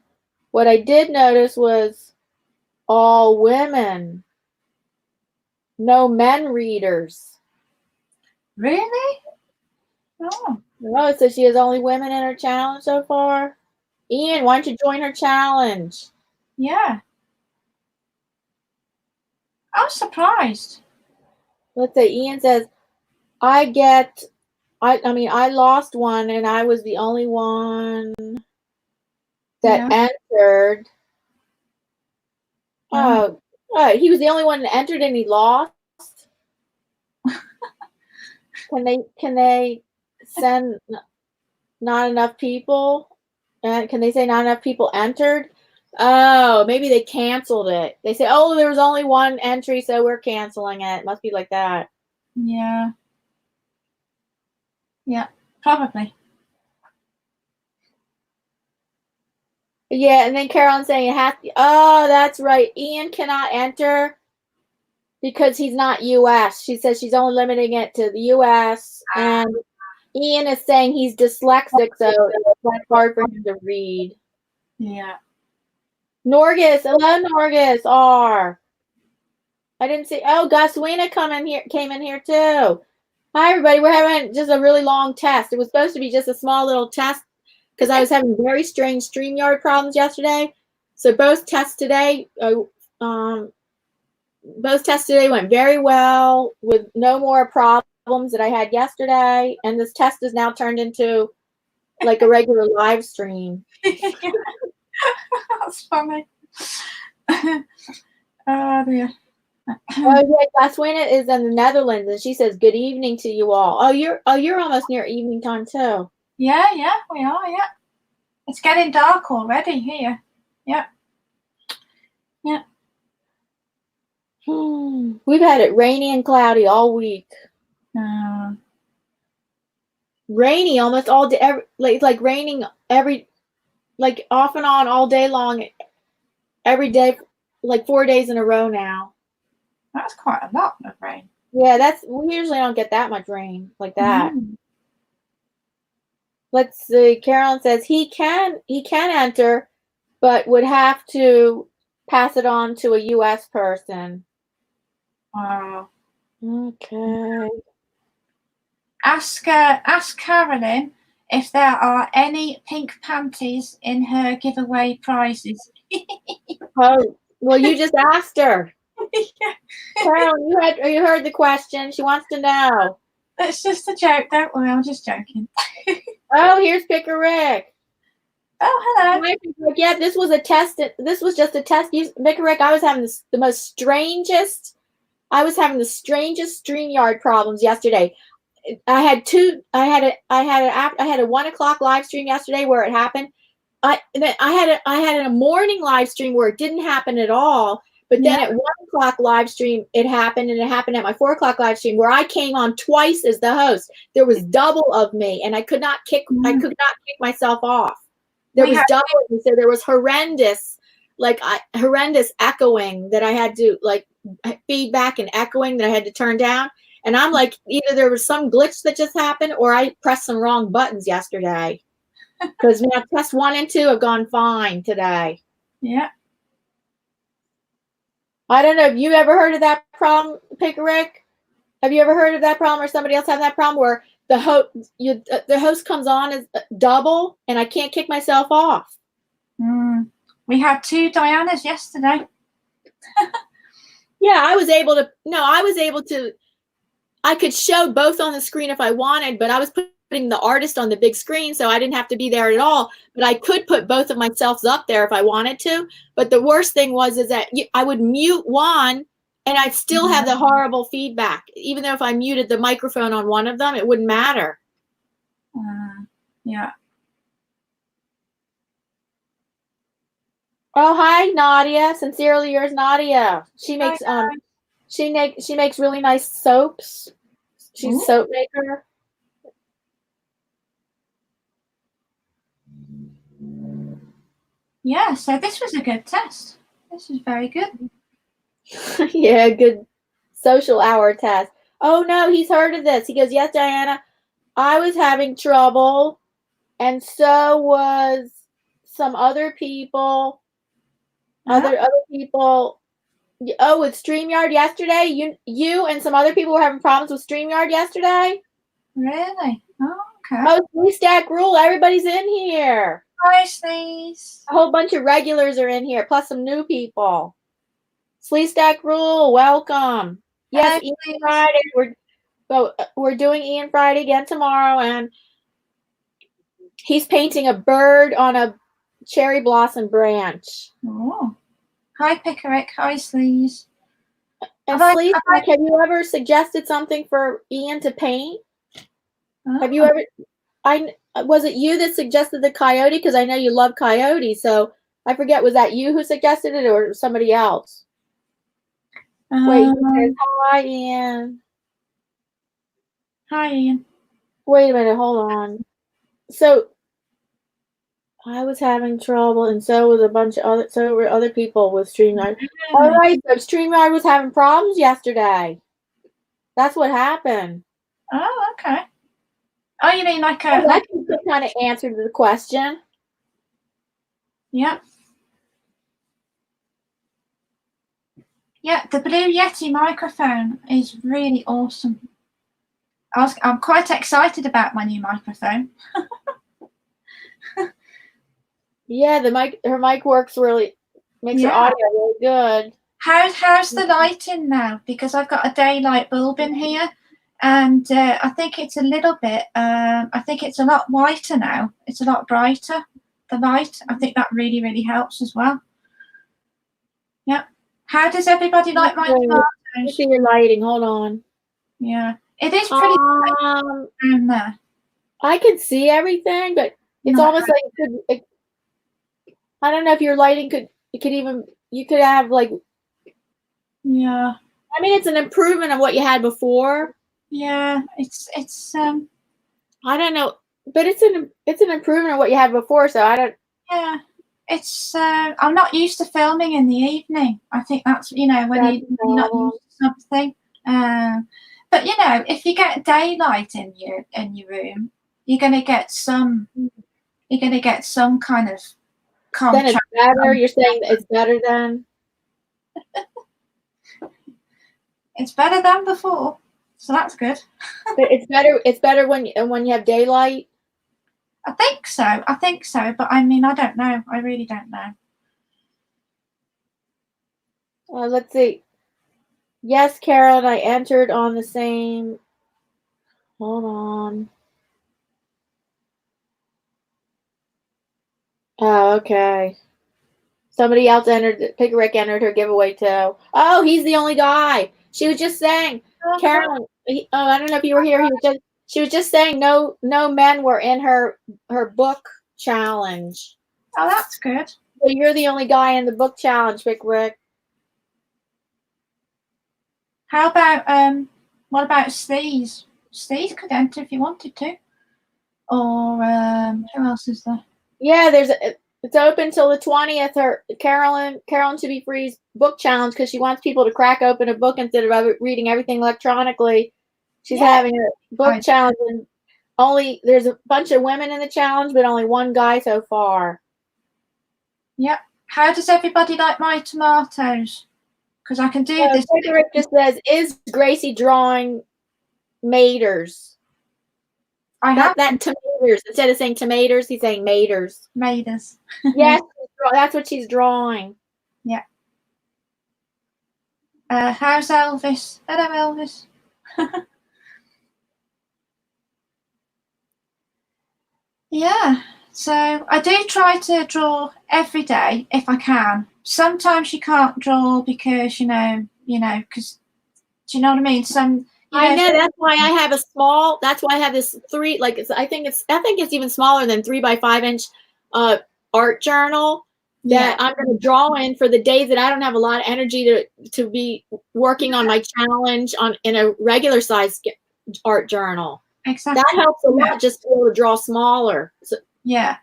S1: notice was all women, no men readers.
S2: Really? Oh.
S1: Oh, so she has only women in her challenge so far? Ian, why don't you join her challenge?
S2: Yeah. I'm surprised.
S1: Let's say Ian says, I lost one and I was the only one that entered. Oh, he was the only one that entered and he lost. Can they send not enough people? And can they say not enough people entered? Oh, maybe they canceled it. They say, oh, there was only one entry, so we're canceling it. It must be like that.
S2: Yeah. Yeah, probably.
S1: Yeah, and then Carolyn's saying it has to, oh, that's right. Ian cannot enter because he's not US. She says she's only limiting it to the US. And Ian is saying he's dyslexic, so it's hard for him to read.
S2: Yeah.
S1: Norgus, hello Norgus, R. I didn't see, oh, Gus Weena came in here too. Hi everybody, we're having just a really long test. It was supposed to be just a small little test because I was having very strange StreamYard problems yesterday. So both tests today went very well with no more problems that I had yesterday. And this test is now turned into like a regular live stream.
S2: That's funny. Oh dear.
S1: Oh yeah, Gaswina is in the Netherlands, and she says good evening to you all. Oh, you're almost near evening time too.
S2: Yeah, we are. Yeah, it's getting dark already here. Yeah.
S1: We've had it rainy and cloudy all week. Rainy almost all day. Like raining like off and on all day long, every day, like 4 days in a row now.
S2: That's quite a lot of rain.
S1: Yeah, we usually don't get that much rain like that. Let's see. Carolyn says he can enter, but would have to pass it on to a U.S. person.
S2: Oh.
S1: Okay.
S2: Ask Carolyn if there are any pink panties in her giveaway prizes.
S1: Oh, well, you just asked her. Carolyn, you heard the question. She wants to know.
S2: It's just a joke. Don't worry. I'm just joking.
S1: Oh, here's Picker Rick.
S2: Oh, hello.
S1: Yeah, this was a test. This was just a test. Picker Rick, I was having the strangest StreamYard problems yesterday. I had a 1 o'clock live stream yesterday where it happened. I had a morning live stream where it didn't happen at all. But then at 1 o'clock live stream, it happened, and it happened at my 4 o'clock live stream where I came on twice as the host. There was double of me, and I could not kick myself off. There was double, so there was horrendous echoing that I had to like feedback and echoing that I had to turn down. And I'm like, either there was some glitch that just happened, or I pressed some wrong buttons yesterday. Because now test 1 and 2 have gone fine today.
S2: Yeah.
S1: I don't know. Have you ever heard of that problem, Picker Rick? Have you ever heard of that problem, or somebody else having that problem where the host comes on as double, and I can't kick myself off?
S2: We had 2 Dianas yesterday.
S1: Yeah, I was able to. I could show both on the screen if I wanted, but I was putting the artist on the big screen, so I didn't have to be there at all. But I could put both of myself up there if I wanted to. But the worst thing is that I would mute one, and I'd still have the horrible feedback. Even though if I muted the microphone on one of them, it wouldn't matter.
S2: Yeah.
S1: Oh, hi, Nadia. Sincerely yours, Nadia. She makes she makes really nice soaps. She's a soap maker.
S2: Yeah, so this was a good test. This was very good.
S1: Yeah, good social hour test. Oh no, he's heard of this. He goes, yes, Diana, I was having trouble, and so was some other people. Other people. Oh, with StreamYard yesterday? You and some other people were having problems with StreamYard yesterday?
S2: Really? Oh, okay.
S1: Oh, Sleestack Rule, everybody's in here.
S2: Hi, Slees.
S1: A whole bunch of regulars are in here, plus some new people. Sleestack Rule, welcome. Yes,
S2: Hello,
S1: Ian Friday. We're doing Ian Friday again tomorrow, and he's painting a bird on a Cherry Blossom Branch.
S2: Oh. Hi, Pickerick. Hi, Sleaze.
S1: And
S2: Have I-
S1: Sleep,
S2: have I-
S1: have you ever suggested something for Ian to paint? Have you
S2: Oh.
S1: ever? Was it you that suggested the coyote? Because I know you love coyotes. So I forget, was that you who suggested it or somebody else? Wait, he says, hi, Ian.
S2: Hi, Ian.
S1: Wait a minute, hold on. So I was having trouble, and so was a bunch of other. So were other people with StreamYard. All right, so StreamYard was having problems yesterday. That's what happened.
S2: Oh, okay. Oh, you mean like a...
S1: Oh, that kind of answered the question.
S2: Yeah. Yeah, the Blue Yeti microphone is really awesome. I'm quite excited about my new microphone.
S1: Yeah, her mic works really, makes her audio really good.
S2: How's the lighting now? Because I've got a daylight bulb in here, and I think it's a little bit. I think it's a lot whiter now. It's a lot brighter. The light. I think that really helps as well. Yeah. How does everybody like my tomatoes?
S1: Let me see your lighting. Hold on.
S2: Yeah, it is pretty down there.
S1: I can see everything, but it's almost like I don't know if your lighting you could have like.
S2: Yeah.
S1: I mean, it's an improvement of what you had before.
S2: Yeah, it's
S1: I don't know, but it's an improvement of what you had before. So I don't.
S2: Yeah, it's I'm not used to filming in the evening. I think that's when you're not used to something. But if you get daylight in your room, you're gonna get some kind of contrast.
S1: Then it's better. You're saying that it's better then.
S2: It's better than before, so that's good.
S1: It's better. It's better when you have daylight.
S2: I think so. But I mean, I don't know. I really don't know.
S1: Let's see. Yes, Carol and I entered on the same. Hold on. Oh, okay. Somebody else Pickerick entered her giveaway too. Oh, he's the only guy. She was just saying, Carolyn. I don't know if you were here. She was just saying no men were in her book challenge.
S2: Oh, that's good.
S1: So you're the only guy in the book challenge, Pickerick.
S2: How about what about Sleaze? Sleaze could enter if you wanted to. Or who else is there?
S1: Yeah, it's open till the 20th. Carolyn to be free's book challenge because she wants people to crack open a book instead of reading everything electronically. She's having a book challenge, and there's a bunch of women in the challenge, but only one guy so far.
S2: Yep. How does everybody like my tomatoes? Because I can do this.
S1: Rick just says, "Is Gracie drawing maters?"
S2: I have
S1: that tomatoes instead of saying tomatoes, he's saying maters.
S2: Maters.
S1: Yes, that's what she's drawing.
S2: Yeah. How's Elvis? Hello, Elvis. Yeah. So I do try to draw every day if I can. Sometimes you can't draw because because do you know what I mean?
S1: I know that's why I have that's why I have this 3, I think it's even smaller than 3x5 inch art journal that I'm going to draw in for the days that I don't have a lot of energy to be working on my challenge in a regular size art journal.
S2: Exactly.
S1: That helps a lot just to be able to draw smaller. So,
S2: yeah.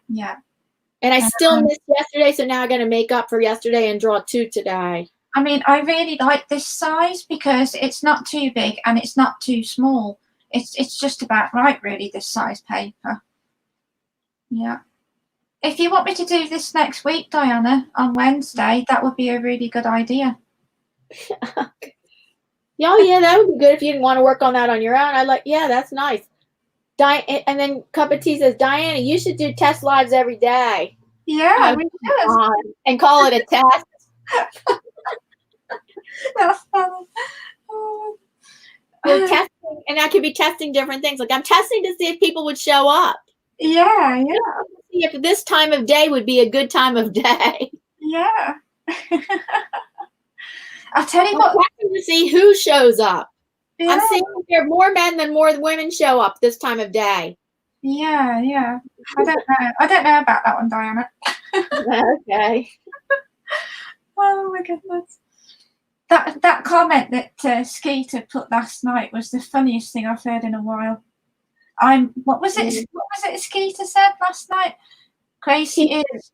S1: And I still missed yesterday, so now I got to make up for yesterday and draw 2 today.
S2: I mean, I really like this size because it's not too big and it's not too small. It's just about right, really, this size paper. Yeah. If you want me to do this next week, Diana, on Wednesday, that would be a really good idea.
S1: Yeah, that would be good if you didn't want to work on that on your own. That's nice. And then Cup of Tea says, Diana, you should do test lives every day.
S2: Yeah,
S1: and call it a test.
S2: That's funny. Oh.
S1: We're testing, and I could be testing different things. Like I'm testing to see if people would show up.
S2: Yeah.
S1: See if this time of day would be a good time of day.
S2: Yeah. I'll tell you
S1: I'm
S2: what.
S1: watching to see who shows up.
S2: Yeah.
S1: I'm seeing there are more men than more women show up this time of day.
S2: Yeah, yeah. I don't know. I don't know about that one, Diana.
S1: Okay.
S2: Oh my goodness. That comment that Skeeter put last night was the funniest thing I've heard in a while. What was it Skeeter said last night? Gracie is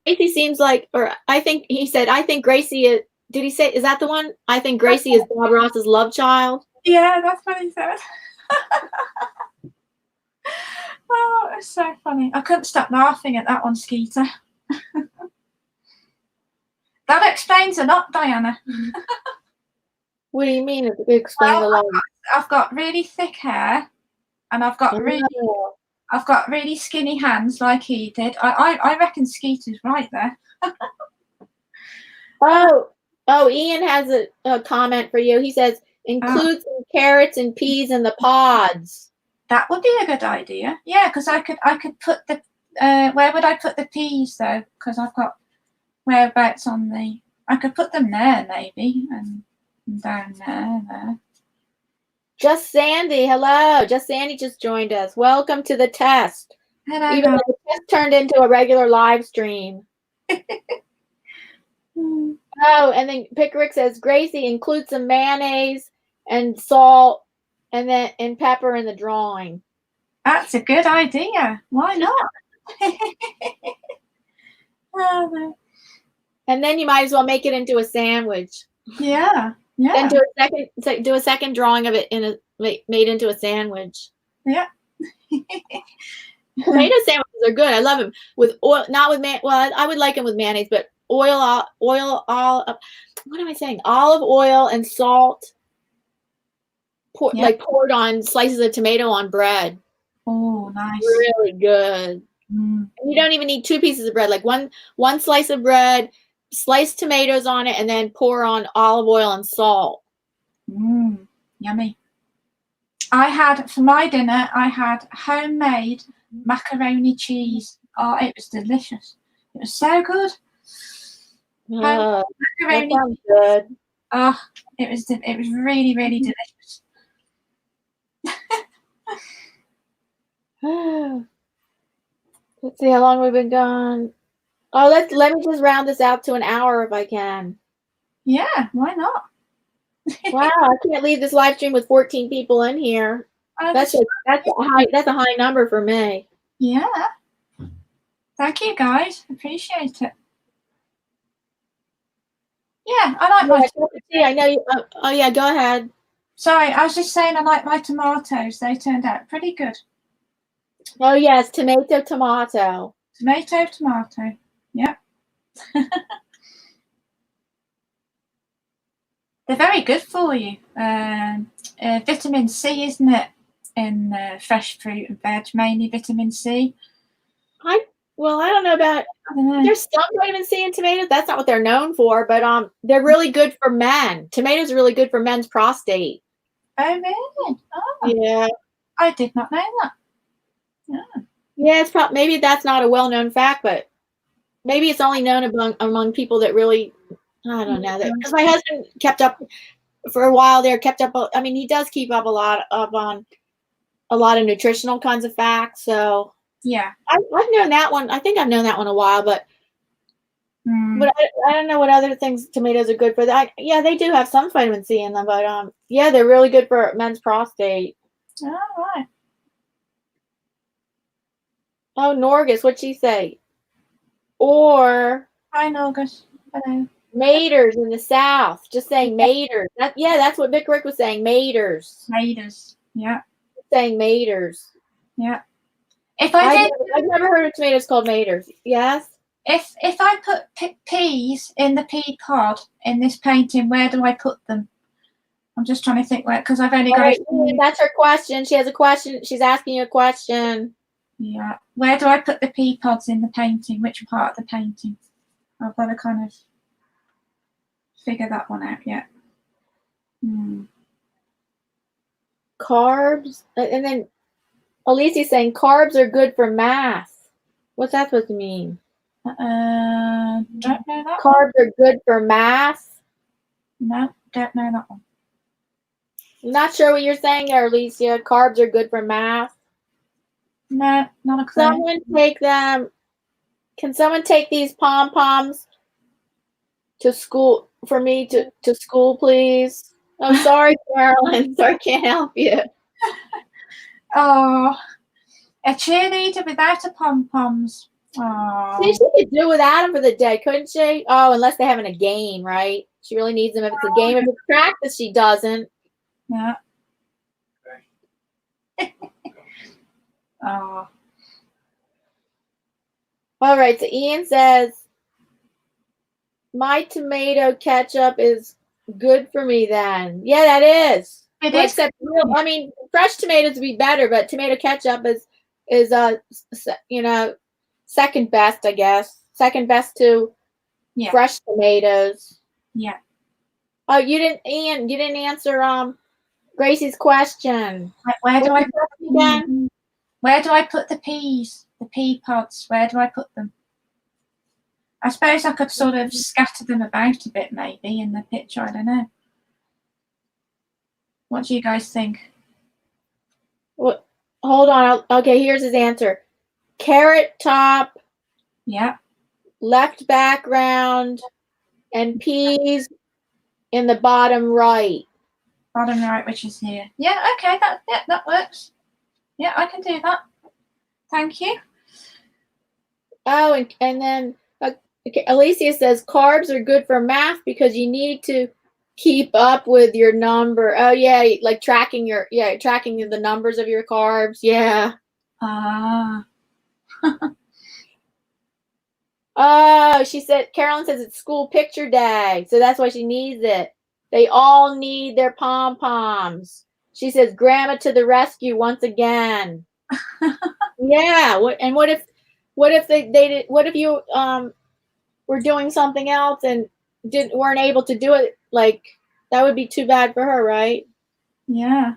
S1: Gracie seems like, or I think he said, I think Gracie is, did he say, is that the one? I think Gracie is Bob Ross's love child.
S2: Yeah, that's what he said. Oh, it's so funny. I couldn't stop laughing at that one, Skeeter. That explains a lot, Diana.
S1: What do you mean? Explain the love.
S2: I've got really thick hair, and I've got really skinny hands like he did. I reckon Skeeter's right there.
S1: Oh, Ian has a comment for you. He says, include some carrots and peas in the pods.
S2: That would be a good idea. Yeah, because I could put the where would I put the peas though? Because I've got whereabouts on the. I could put them there maybe and down there.
S1: Just Sandy, hello. Just Sandy just joined us. Welcome to the test.
S2: Hello.
S1: Even though the test turned into a regular live stream. Oh, and then Pickerick says, Gracie, include some mayonnaise and salt and pepper in the drawing.
S2: That's a good idea. Why not? Oh,
S1: and then you might as well make it into a sandwich.
S2: Yeah.
S1: Then do a second drawing of it made into a sandwich.
S2: Yeah.
S1: Tomato sandwiches are good. I love them with oil, not with well, I would like them with mayonnaise, but oil, what am I saying? Olive oil and salt, poured on slices of tomato on bread.
S2: Oh, nice.
S1: Really good. And you don't even need 2 pieces of bread. Like one slice of bread, slice tomatoes on it, and then pour on olive oil and salt.
S2: Yummy. For my dinner, I had homemade macaroni cheese. Oh, it was delicious. It was so good.
S1: That sounds good.
S2: Oh, it was really, really delicious.
S1: Let's see how long we've been gone. Oh, let me just round this out to an hour if I can.
S2: Yeah, why not?
S1: Wow, I can't leave this live stream with 14 people in here. That's a high number for me.
S2: Yeah. Thank you guys. Appreciate it. Yeah, I like my
S1: tea. I know you. Oh yeah, go ahead.
S2: Sorry, I was just saying I like my tomatoes. They turned out pretty good.
S1: Oh yes, tomato.
S2: Tomato. Yeah. They're very good for you. Vitamin C, isn't it? In fresh fruit and veg, mainly vitamin C.
S1: I don't know about. There's some vitamin C in tomatoes. That's not what they're known for, but they're really good for men. Tomatoes are really good for men's prostate.
S2: Oh really? Oh.
S1: Yeah.
S2: I did not know that. Yeah.
S1: Yeah, it's maybe that's not a well-known fact, but maybe it's only known among people that really, I don't know. Because my husband kept up for a while there. I mean, he does keep up a lot on a lot of nutritional kinds of facts. So
S2: yeah,
S1: I've known that one. I think I've known that one a while, but I don't know what other things tomatoes are good for. Yeah, they do have some vitamin C in them, but yeah, they're really good for men's prostate.
S2: All right.
S1: Oh, Norgus, what'd she say? Or
S2: hi, Norgus. Hello.
S1: Maters in the South. Just saying maters. That's what Vic Rick was saying. Maters.
S2: Yeah.
S1: Saying maters.
S2: Yeah.
S1: I've never heard of tomatoes called maters. Yes.
S2: If I put peas in the pea pod in this painting, where do I put them? I'm just trying to think where, because I've only got.
S1: That's her question. She has a question. She's asking you a question.
S2: Yeah. Where do I put the pea pods in the painting? Which part of the painting? I've got to kind of figure that one out yet.
S1: Carbs, and then Alicia's saying carbs are good for math. What's that supposed to mean?
S2: Don't know that one.
S1: Carbs are good for math.
S2: No, don't know that one.
S1: I'm not sure what you're saying there, Alicia. Carbs are good for math.
S2: No, not a clue.
S1: Someone take them. Can someone take these pom-poms to school for me to school, please? Oh, sorry, Carolyn. Sorry, I can't help you.
S2: Oh, a cheerleader without a pom-poms. Oh,
S1: See, she could do without them for the day, couldn't she? Oh, unless they're having a game, right? She really needs them if it's a game. If it's practice, she doesn't.
S2: yeah. Oh,
S1: All right, so Ian says, my tomato ketchup is good for me then. Yeah, that is.
S2: it
S1: Well,
S2: is.
S1: except, I mean, fresh tomatoes would be better, but tomato ketchup is second best, I guess. Second best to
S2: Yeah.
S1: fresh tomatoes.
S2: Yeah.
S1: Oh, Ian, you didn't answer Gracie's question.
S2: Where do I
S1: What's the question again?
S2: Where do I put the peas? The pea pods? Where do I put them? I suppose I could sort of scatter them about a bit, maybe in the picture. I don't know. What do you guys think?
S1: What? Hold on. Okay, here's his answer. Carrot top,
S2: Yeah.
S1: left background, and peas in the bottom right.
S2: Bottom right, which is here. Yeah. Okay. That works. Yeah, I can do that. Thank you.
S1: Oh, and then Alicia says carbs are good for math because you need to keep up with your number. Oh yeah, like tracking the numbers of your carbs. Yeah.
S2: Ah.
S1: Oh, Carolyn says it's school picture day, so that's why she needs it. They all need their pom-poms. She says grandma to the rescue once again. Yeah. What if you were doing something else and weren't able to do it? Like, that would be too bad for her, right?
S2: Yeah.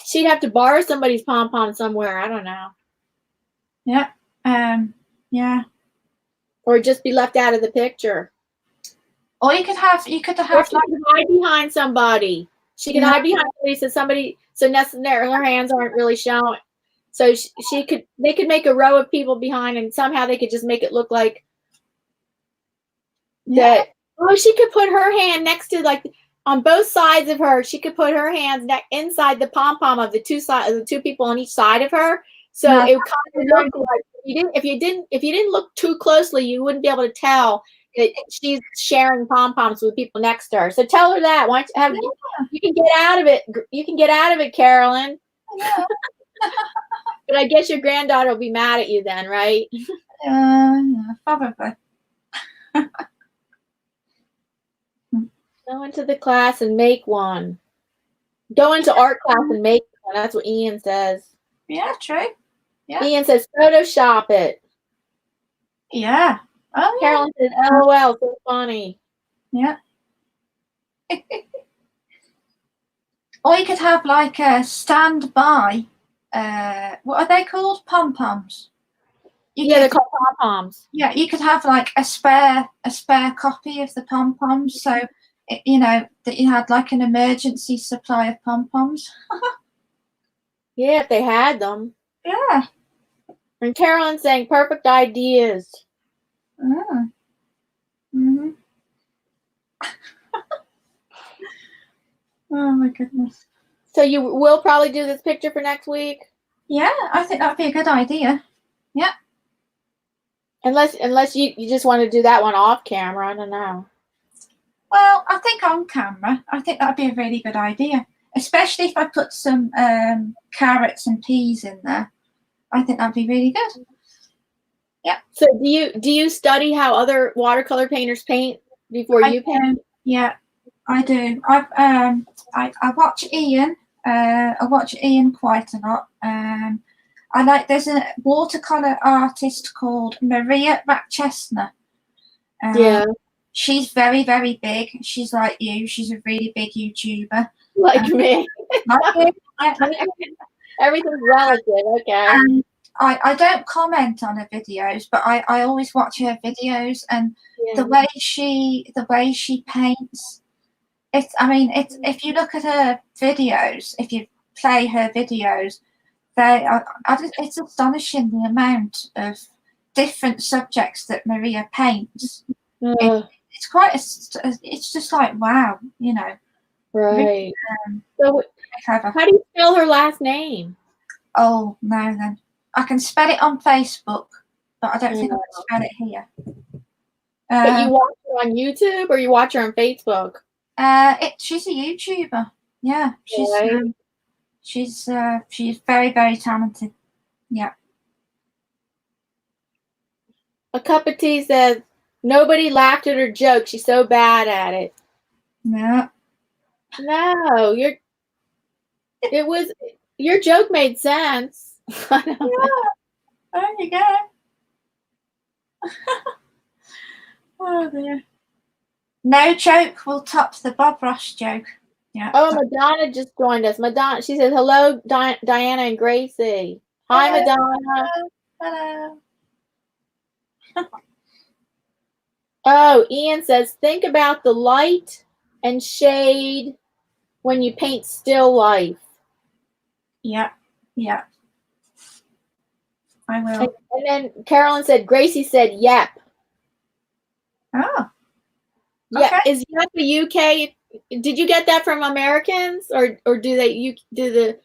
S1: She'd have to borrow somebody's pom-pom somewhere. I don't know.
S2: Yeah. Yeah.
S1: Or just be left out of the picture.
S2: Or you could have
S1: Or she could hide behind somebody. She could hide behind somebody so necessarily her hands aren't really showing. So they could make a row of people behind, and somehow they could just make it look like that. Oh, she could put her hand next to, like, on both sides of her. She could put her hands inside the pom-pom of the two people on each side of her. So it would kind of look like if you didn't look too closely, you wouldn't be able to tell that she's sharing pom-poms with people next to her. So tell her that. Why don't you can get out of it. You can get out of it, Carolyn.
S2: Yeah.
S1: But I guess your granddaughter will be mad at you then, right?
S2: Probably.
S1: Go into the class and make one. Go into art class and make one. That's what Ian says.
S2: Yeah, true. Yeah.
S1: Ian says Photoshop it.
S2: Yeah. Oh, yeah.
S1: Carolyn says LOL, so funny.
S2: Yeah. Or you could have like a standby. What are they called? Pom-poms.
S1: They're called pom-poms.
S2: Yeah, you could have like a spare copy of the pom-poms, so that you had like an emergency supply of pom-poms.
S1: Yeah, if they had them.
S2: Yeah.
S1: And Carolyn's saying perfect ideas.
S2: Mm. Mm-hmm. Oh my goodness.
S1: So you will probably do this picture for next week?
S2: Yeah, I think that'd be a good idea. Yeah.
S1: Unless you just want to do that one off camera, I don't know.
S2: Well, I think on camera, I think that'd be a really good idea. Especially if I put some carrots and peas in there. I think that'd be really good. Yeah.
S1: So do you study how other watercolor painters paint before you paint?
S2: Yeah, I do. I watch Ian. I watch Ian quite a lot. There's a watercolor artist called Maria Ratchesner.
S1: Yeah.
S2: She's very, very big. She's like you. She's a really big YouTuber.
S1: Like me.
S2: Like you.
S1: Everything's relative, okay.
S2: I don't comment on her videos, but I always watch her videos, and
S1: Yeah.
S2: the way she paints, it's if you look at her videos, if you play her videos, it's astonishing the amount of different subjects that Maria paints. It's quite it's just like, wow, you know.
S1: Right.
S2: Really,
S1: So
S2: clever.
S1: how do you spell her last name?
S2: Oh, no, then. I can spell it on Facebook, but I don't think I can spell it here.
S1: But you watch her on YouTube or you watch her on Facebook?
S2: She's a YouTuber. Yeah,
S1: Right.
S2: she's very, very talented. Yeah.
S1: A cup of tea says nobody laughed at her joke. She's so bad at it.
S2: No.
S1: No, your joke made sense. I don't know.
S2: There you go. Oh dear. No joke will top the Bob Ross joke. Yeah.
S1: Oh, Madonna just joined us. Madonna, she says hello, Diana and Gracie. Hi,
S2: Hello.
S1: Madonna.
S2: Hello.
S1: Oh, Ian says think about the light and shade when you paint still life.
S2: Yeah. Yeah. I will.
S1: And then Carolyn said, Gracie said, yep.
S2: Oh.
S1: Yeah.
S2: Okay.
S1: Is yep the UK? Did you get that from Americans or do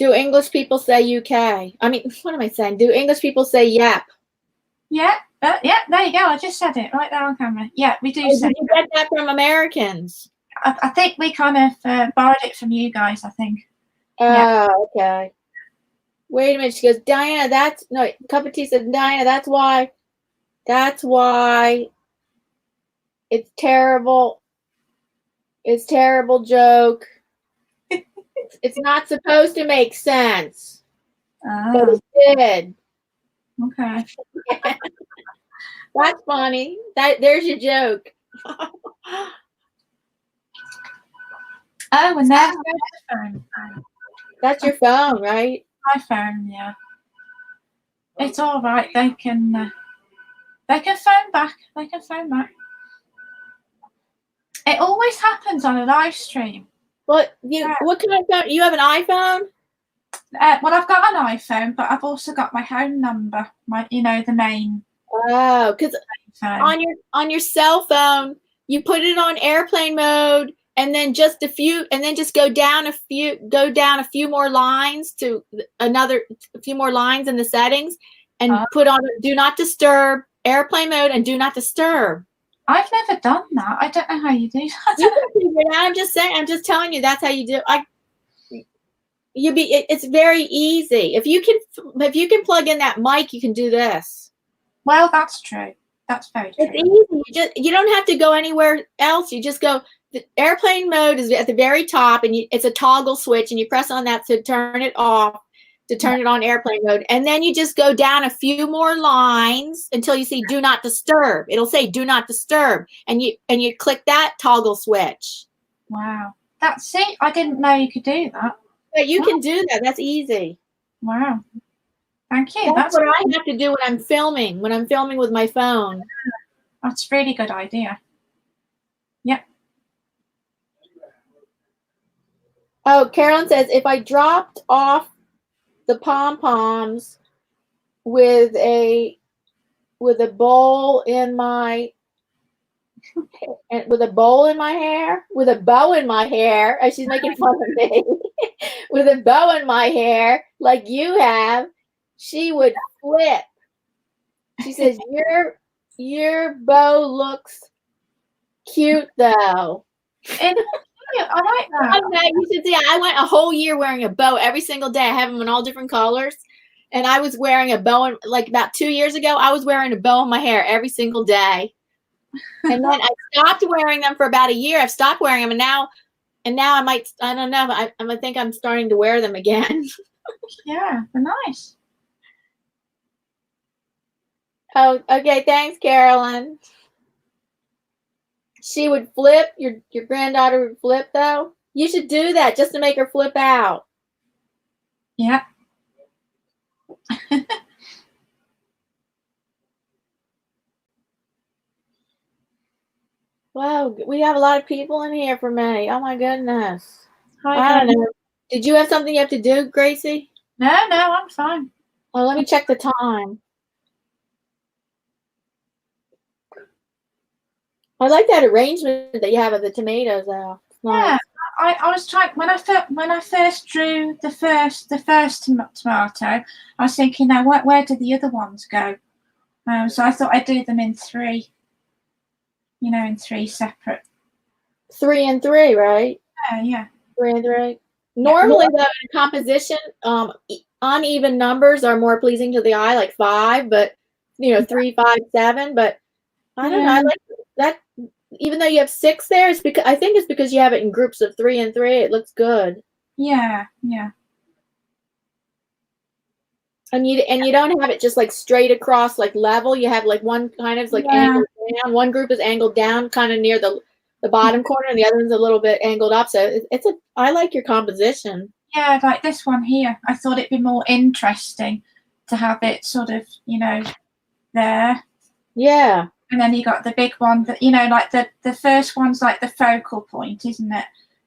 S1: English people say UK? I mean, what am I saying? Do English people say yep?
S2: Yeah. Yeah. There you go. I just said it right there on camera. Yeah, we do say.
S1: Did you get that from Americans?
S2: I think we kind of borrowed it from you guys. I think.
S1: Oh, okay. Wait a minute. She goes, Diana, cup of tea says, Diana, that's why it's terrible. It's terrible joke. It's not supposed to make sense. But it did.
S2: Okay.
S1: That's funny. There's your joke.
S2: Oh, and there's my phone.
S1: That's your phone, right?
S2: My phone, yeah. It's all right. They can phone back. They can phone back. It always happens on a live stream.
S1: What kind of phone? You have an iPhone?
S2: Well, I've got an iPhone, but I've also got my home number. The main.
S1: Oh, because on your cell phone, you put it on airplane mode, and then just go down a few more lines to a few more lines in the settings, and put on do not disturb, airplane mode, and do not disturb.
S2: I've never done that. I don't know how you do that.
S1: You can figure it out. I'm just saying. I'm just telling you. That's how you do. It's very easy. If you can plug in that mic, you can do this.
S2: Well, that's true. That's very true.
S1: It's easy. You don't have to go anywhere else. You just go. The airplane mode is at the very top, and it's a toggle switch, and you press on that to turn it off, to turn it on airplane mode, and then you just go down a few more lines until you see do not disturb. It'll say do not disturb, and you click that toggle switch.
S2: Wow, that's it. I didn't know you could do that.
S1: But you can do that. That's easy.
S2: Wow. Thank you.
S1: That's what I have to do when I'm filming. When I'm filming with my phone.
S2: That's a really good idea. Yep.
S1: Oh, Carolyn says if I dropped off the pom-poms with a bowl in my hair, with a bow in my hair, and she's making fun of me, with a bow in my hair like you have, she would flip. She says your bow looks cute though.
S2: I like that.
S1: You should see. I went a whole year wearing a bow every single day. I have them in all different colors, and I was wearing a bow. Like about 2 years ago, I was wearing a bow in my hair every single day. And then I stopped wearing them for about a year. I've stopped wearing them, and now I might. I don't know. I think I'm starting to wear them again.
S2: Yeah, they're nice.
S1: Oh, okay. Thanks, Carolyn. She would flip. Your granddaughter would flip, though. You should do that just to make her flip out.
S2: Yeah.
S1: Wow, we have a lot of people in here for May. Oh my goodness.
S2: Hi,
S1: I don't
S2: guys.
S1: know. Did you have something you have to do, Gracie?
S2: No, I'm fine.
S1: Oh, let me check the time. I like that arrangement that you have of the tomatoes though. It's nice.
S2: Yeah, I was trying when I first drew the first tomato. I was thinking, now where do the other ones go? So I thought I'd do them in three. In three separate.
S1: 3 and 3, right?
S2: Yeah.
S1: 3 and 3. Normally, though, in composition, uneven numbers are more pleasing to the eye, like 5, but 3, 5, 7. But I don't know. I like that. Even though you have 6 there, it's because I think it's because you have it in groups of 3 and 3. It looks good.
S2: Yeah.
S1: And you don't have it just like straight across, like level. You have like one kind of like angled down. One group is angled down, kind of near the bottom corner, and the other one's a little bit angled up. So I like your composition.
S2: Yeah, like this one here. I thought it'd be more interesting to have it sort of, there.
S1: Yeah.
S2: And then you got the big one that, like the first one's like the focal point, isn't it?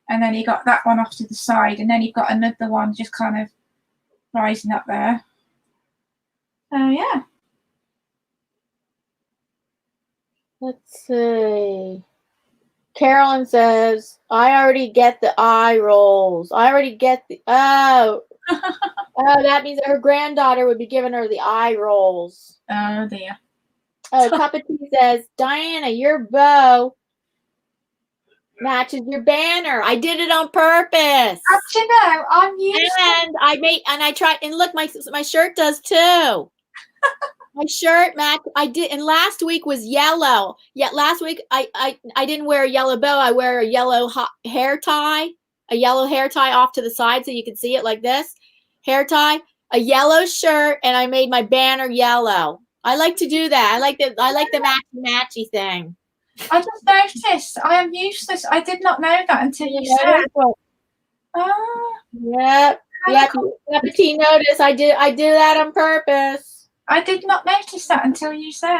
S2: And then you got that one off to the side, and then you've got another one just kind of rising up there. Oh, yeah.
S1: Let's see. Carolyn says, I already get the eye rolls. I already get oh, that means her granddaughter would be giving her the eye rolls.
S2: Oh, dear.
S1: Oh, Cup of Tea says, Diana, your bow matches your banner. I did it on purpose.
S2: I'm used
S1: and I tried, and look, my shirt does too. My shirt match. I did, and last week was yellow. Yeah, last week I didn't wear a yellow bow. I wear a yellow hair tie, a yellow hair tie off to the side so you can see it like this. Hair tie, a yellow shirt, and I made my banner yellow. I like to do that. I like the matchy thing.
S2: I just noticed. I am useless. I did not know that until you said. Oh.
S1: Yep. Cup of Tea notice. I did that on purpose.
S2: I did not notice that until you said.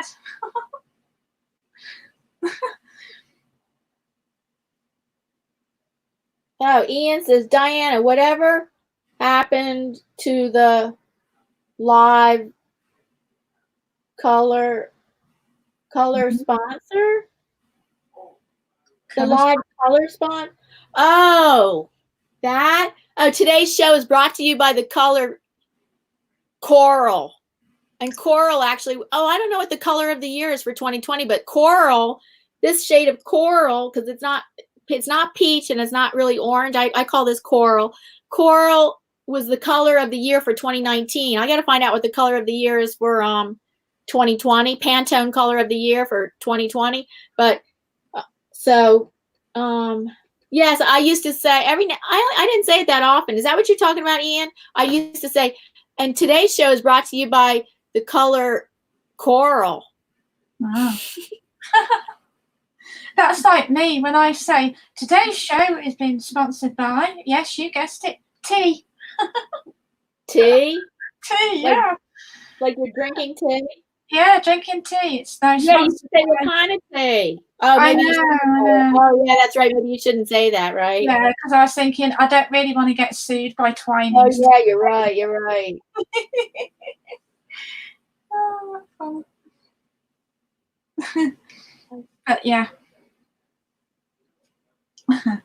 S1: Oh, Ian says, Diana, whatever happened to the live color sponsor? The live color sponsor? Oh, that? Oh, today's show is brought to you by the color Coral. And Coral actually, I don't know what the color of the year is for 2020, but Coral, this shade of Coral, because it's not peach and it's not really orange. I call this Coral. Coral was the color of the year for 2019. I got to find out what the color of the year is for 2020. Pantone color of the year for 2020. But yes, I used to say I didn't say it that often. Is that what you're talking about, Ian? I used to say, and today's show is brought to you by the color Coral.
S2: Wow. That's like me when I say today's show is being sponsored by, yes, you guessed it, tea.
S1: Tea?
S2: Tea, yeah.
S1: Like you're drinking tea?
S2: Yeah, drinking tea. It's nice.
S1: Yeah, you should say what kind of tea. Oh, maybe
S2: I know.
S1: Oh, yeah, that's right. Maybe you shouldn't say that, right?
S2: Yeah, because I was thinking I don't really want to get sued by Twinings.
S1: Oh, yeah, you're right. You're right.
S2: Oh, but yeah. I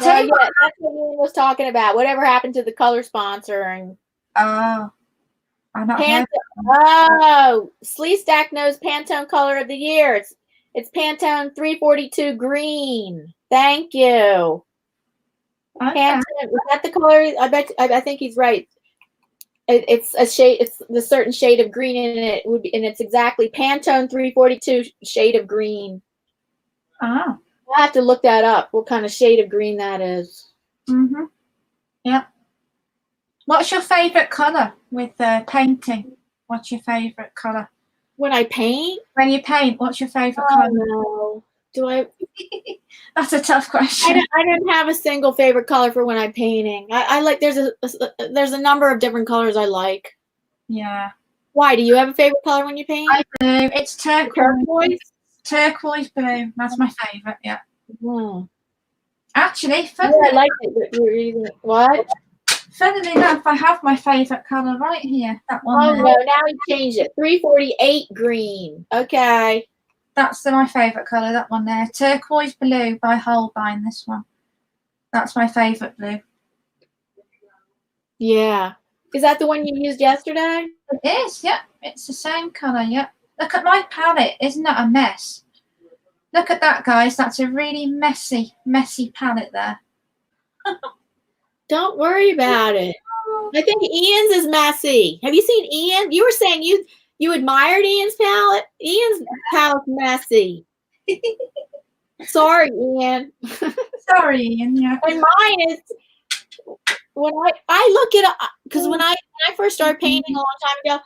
S2: tell you what,
S1: that's what Ian was talking about. Whatever happened to the color sponsoring?
S2: Oh, I'm not
S1: Pantone. Oh, Sleestack knows Pantone color of the year. It's Pantone 342 green. Thank you. Okay. Pantone, is that the color? I think he's right. It's a shade. It's the certain shade of green in it would be, and it's exactly Pantone 342 shade of green.
S2: Oh.
S1: I'll have to look that up. What kind of shade of green that is?
S2: Mm-hmm. Yep. What's your favorite color with painting? What's your favorite color?
S1: When I paint?
S2: When you paint, what's your favorite color?
S1: No. Do I?
S2: That's a tough question.
S1: I don't have a single favorite color for when I'm painting. I like there's a number of different colors I like.
S2: Yeah.
S1: Why? Do you have a favorite color when you paint?
S2: I do. It's turquoise. turquoise blue. That's my favourite. Yeah.
S1: Mm.
S2: Actually,
S1: Yeah,
S2: funnily,
S1: I like it. But you're using it. What?
S2: funnily enough, I have my favourite colour right here. That one
S1: Oh
S2: there.
S1: no, now he changed it. 348 green. Okay.
S2: That's my favourite colour. That one there. Turquoise blue by Holbein. This one. That's my favourite blue.
S1: Yeah. Is that the one you used yesterday?
S2: It is. Yep. It's the same colour. Yep. Look at my palette. Isn't that a mess? Look at that, guys. That's a really messy palette there.
S1: Don't worry about it. I think Ian's is messy. Have you seen Ian? You were saying you admired Ian's palette. Ian's palette's messy. Sorry, Ian.
S2: Sorry, Ian. Yeah.
S1: And mine is when I look at because when I first started painting a long time ago,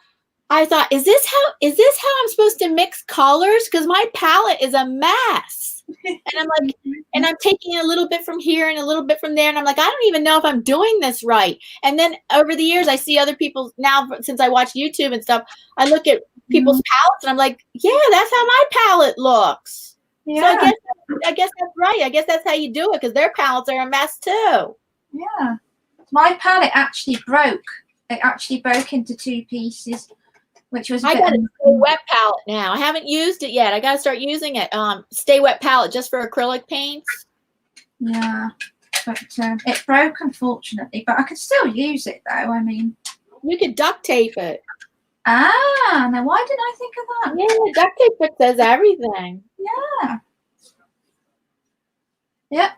S1: I thought, is this how I'm supposed to mix colors? Because my palette is a mess. And I'm like, and I'm taking a little bit from here and a little bit from there. And I'm like, I don't even know if I'm doing this right. And then over the years, I see other people now, since I watch YouTube and stuff, I look at people's palettes and I'm like, yeah, that's how my palette looks.
S2: Yeah.
S1: So I guess that's right. I guess that's how you do it because their palettes are a mess too.
S2: Yeah. My palette actually broke. It actually broke into 2 pieces, which was
S1: I got a Stay Wet palette now. I haven't used it yet. I got to start using it. Stay Wet palette just for acrylic paints.
S2: Yeah, but it broke, unfortunately. But I could still use it, though. I mean,
S1: you could duct tape it.
S2: Ah, now why didn't I think of that?
S1: Yeah, duct tape fixes everything.
S2: Yeah. Yep.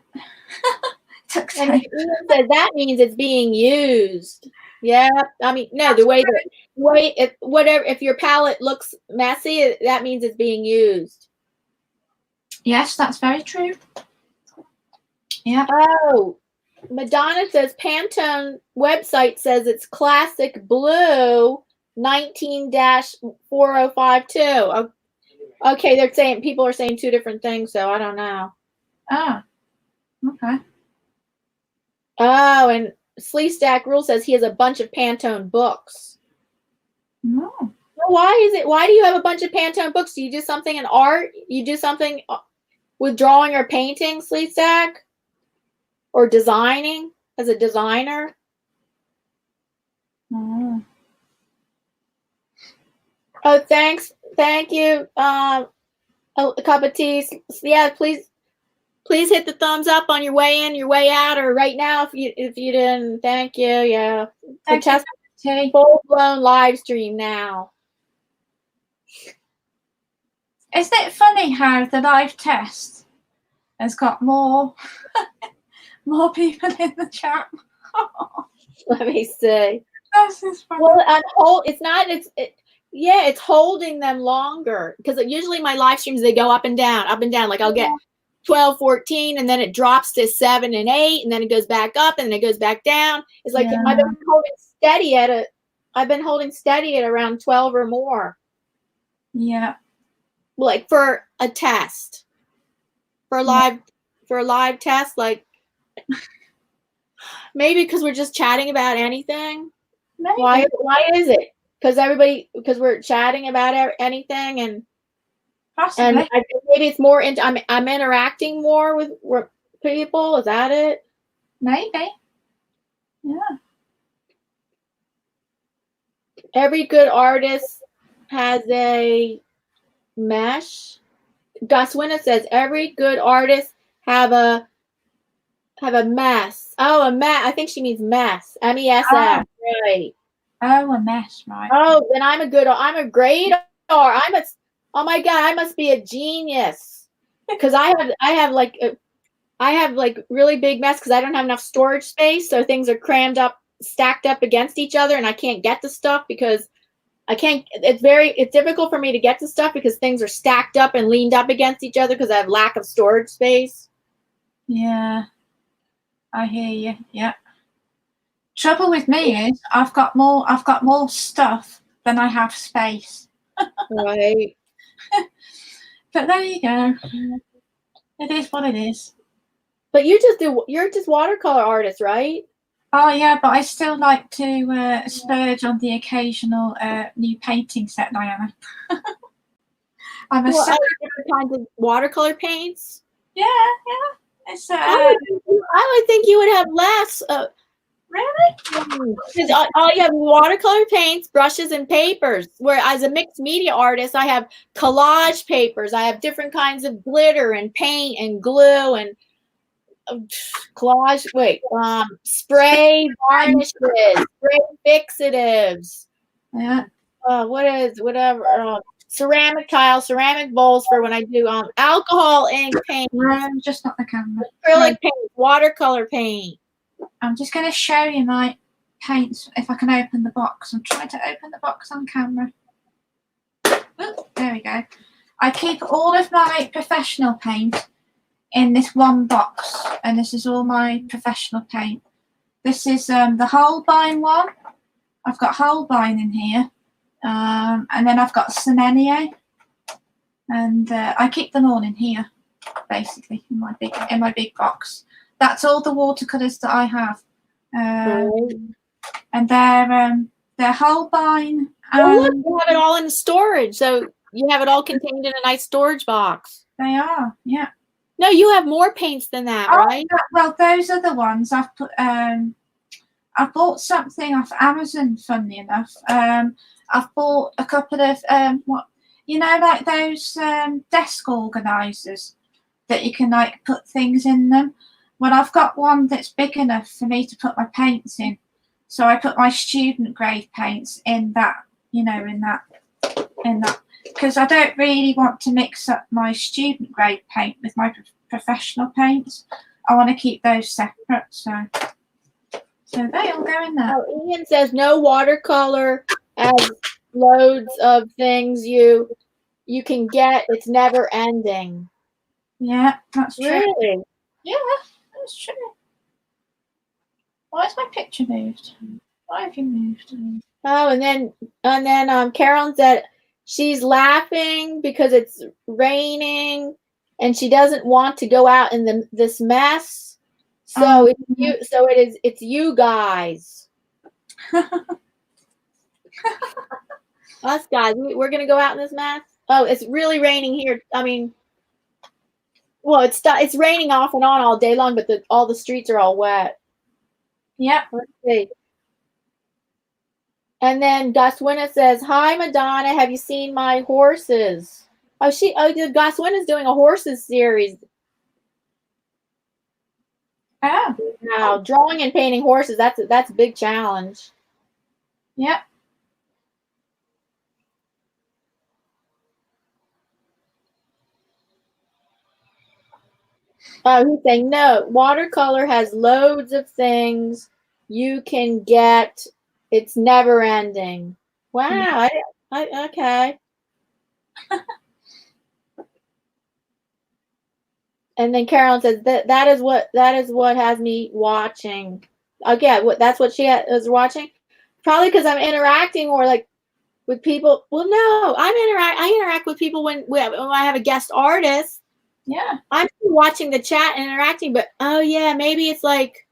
S1: And Ian said that means it's being used. Yeah, I mean, no, the way if your palette looks messy, that means it's being used.
S2: Yes, that's very true. Yeah.
S1: Oh, Madonna says Pantone website says it's classic blue 19-4052. Okay, people are saying 2 different things, so I don't know.
S2: Ah. Okay.
S1: Oh, and Sleestack Rule says he has a bunch of Pantone books.
S2: No.
S1: Why do you have a bunch of Pantone books? Do you do something in art? You do something with drawing or painting, Sleestack? Or designing as a designer?
S2: Oh,
S1: thanks. Thank you. A cup of tea. Yeah, please hit the thumbs up on your way in, your way out, or right now if you didn't. Thank you. Yeah. Full-blown live stream now.
S2: Isn't it funny how the live test has got more people in the chat?
S1: Let me see.
S2: That's just funny.
S1: Well, it's holding them longer because usually my live streams, they go up and down. Like I'll get 12, 14, and then it drops to 7 and 8, and then it goes back up and then it goes back down. It's like I've been holding steady at around 12 or more.
S2: Yeah.
S1: Like for a test. For a live test, like maybe because we're just chatting about anything.
S2: Maybe.
S1: Why is it? Because we're chatting about anything and
S2: possibly.
S1: And maybe it's more I'm interacting more with people. Is that it?
S2: Maybe. Yeah.
S1: Every good artist has a mesh. Gus Winna says every good artist have a mess. Oh, a mess. I think she means mess. MESS.
S2: Oh.
S1: Right.
S2: Oh, a mess, right.
S1: Oh, then I'm a great art. Oh my God, I must be a genius. Because I have really big mess because I don't have enough storage space. So things are crammed up, stacked up against each other, and I can't get the stuff because I can't. It's difficult for me to get to stuff because things are stacked up and leaned up against each other because I have lack of storage space.
S2: Yeah, I hear you. Yeah. Trouble with me is I've got more stuff than I have space.
S1: Right.
S2: But there you go. It is what it is.
S1: But you're just watercolor artist, right?
S2: Oh yeah, but I still like to splurge on the occasional new painting set, Diana. I'm a
S1: Well,
S2: sucker.
S1: different kinds of watercolor paints.
S2: Yeah. It's
S1: I would think you would have less.
S2: really.
S1: Because all you have watercolor paints, brushes, and papers. Where as a mixed media artist, I have collage papers. I have different kinds of glitter and paint and glue and collage. Spray varnishes, spray fixatives.
S2: Yeah.
S1: Whatever. Ceramic tiles, ceramic bowls for when I do alcohol ink paint,
S2: Just not the camera.
S1: acrylic paint, watercolor paint.
S2: I'm just going to show you my paints if I can open the box. I'm trying to open the box on camera. Ooh, there we go. I keep all of my professional paint in this one box, and this is all my professional paint. This is the Holbein one. I've got Holbein in here, and then I've got Semenya, and I keep them all in here, basically in my big box. That's all the watercolors that I have, and they're Holbein.
S1: Look, you have it all in storage, so you have it all contained in a nice storage box.
S2: They are, yeah.
S1: No, you have more paints than that, right?
S2: Well, those are the ones I've put. I bought something off Amazon. Funnily enough, I've bought a couple of like those desk organizers that you can like put things in them. Well, I've got one that's big enough for me to put my paints in, so I put my student grade paints in that. In that. Because I don't really want to mix up my student grade paint with my professional paints. I want to keep those separate. So they all go in there.
S1: Oh, Ian says no watercolor has loads of things you can get. It's never ending.
S2: Yeah, that's true.
S1: Really?
S2: Yeah, that's true. Why is my picture moved? Why have you moved?
S1: Oh, and then Carolyn said she's laughing because it's raining and she doesn't want to go out in this mess. So it's you guys. Us guys, we're gonna go out in this mess. Oh, it's really raining here. I mean, well, it's raining off and on all day long, but all the streets are all wet.
S2: Yep.
S1: Let's see. And then Goswina says, "Hi, Madonna. Have you seen my horses?" Goswina's doing a horses series.
S2: Oh.
S1: Wow, drawing and painting horses. That's a big challenge.
S2: Yep.
S1: Oh, he's saying no. Watercolor has loads of things you can get. It's never ending. Wow. Okay. And then Carolyn says that is what has me watching. Again, that's what she is watching. Probably because I'm interacting more like with people. Well, no, I interact with people when I have a guest artist.
S2: Yeah.
S1: I'm watching the chat and interacting, but oh yeah, maybe it's like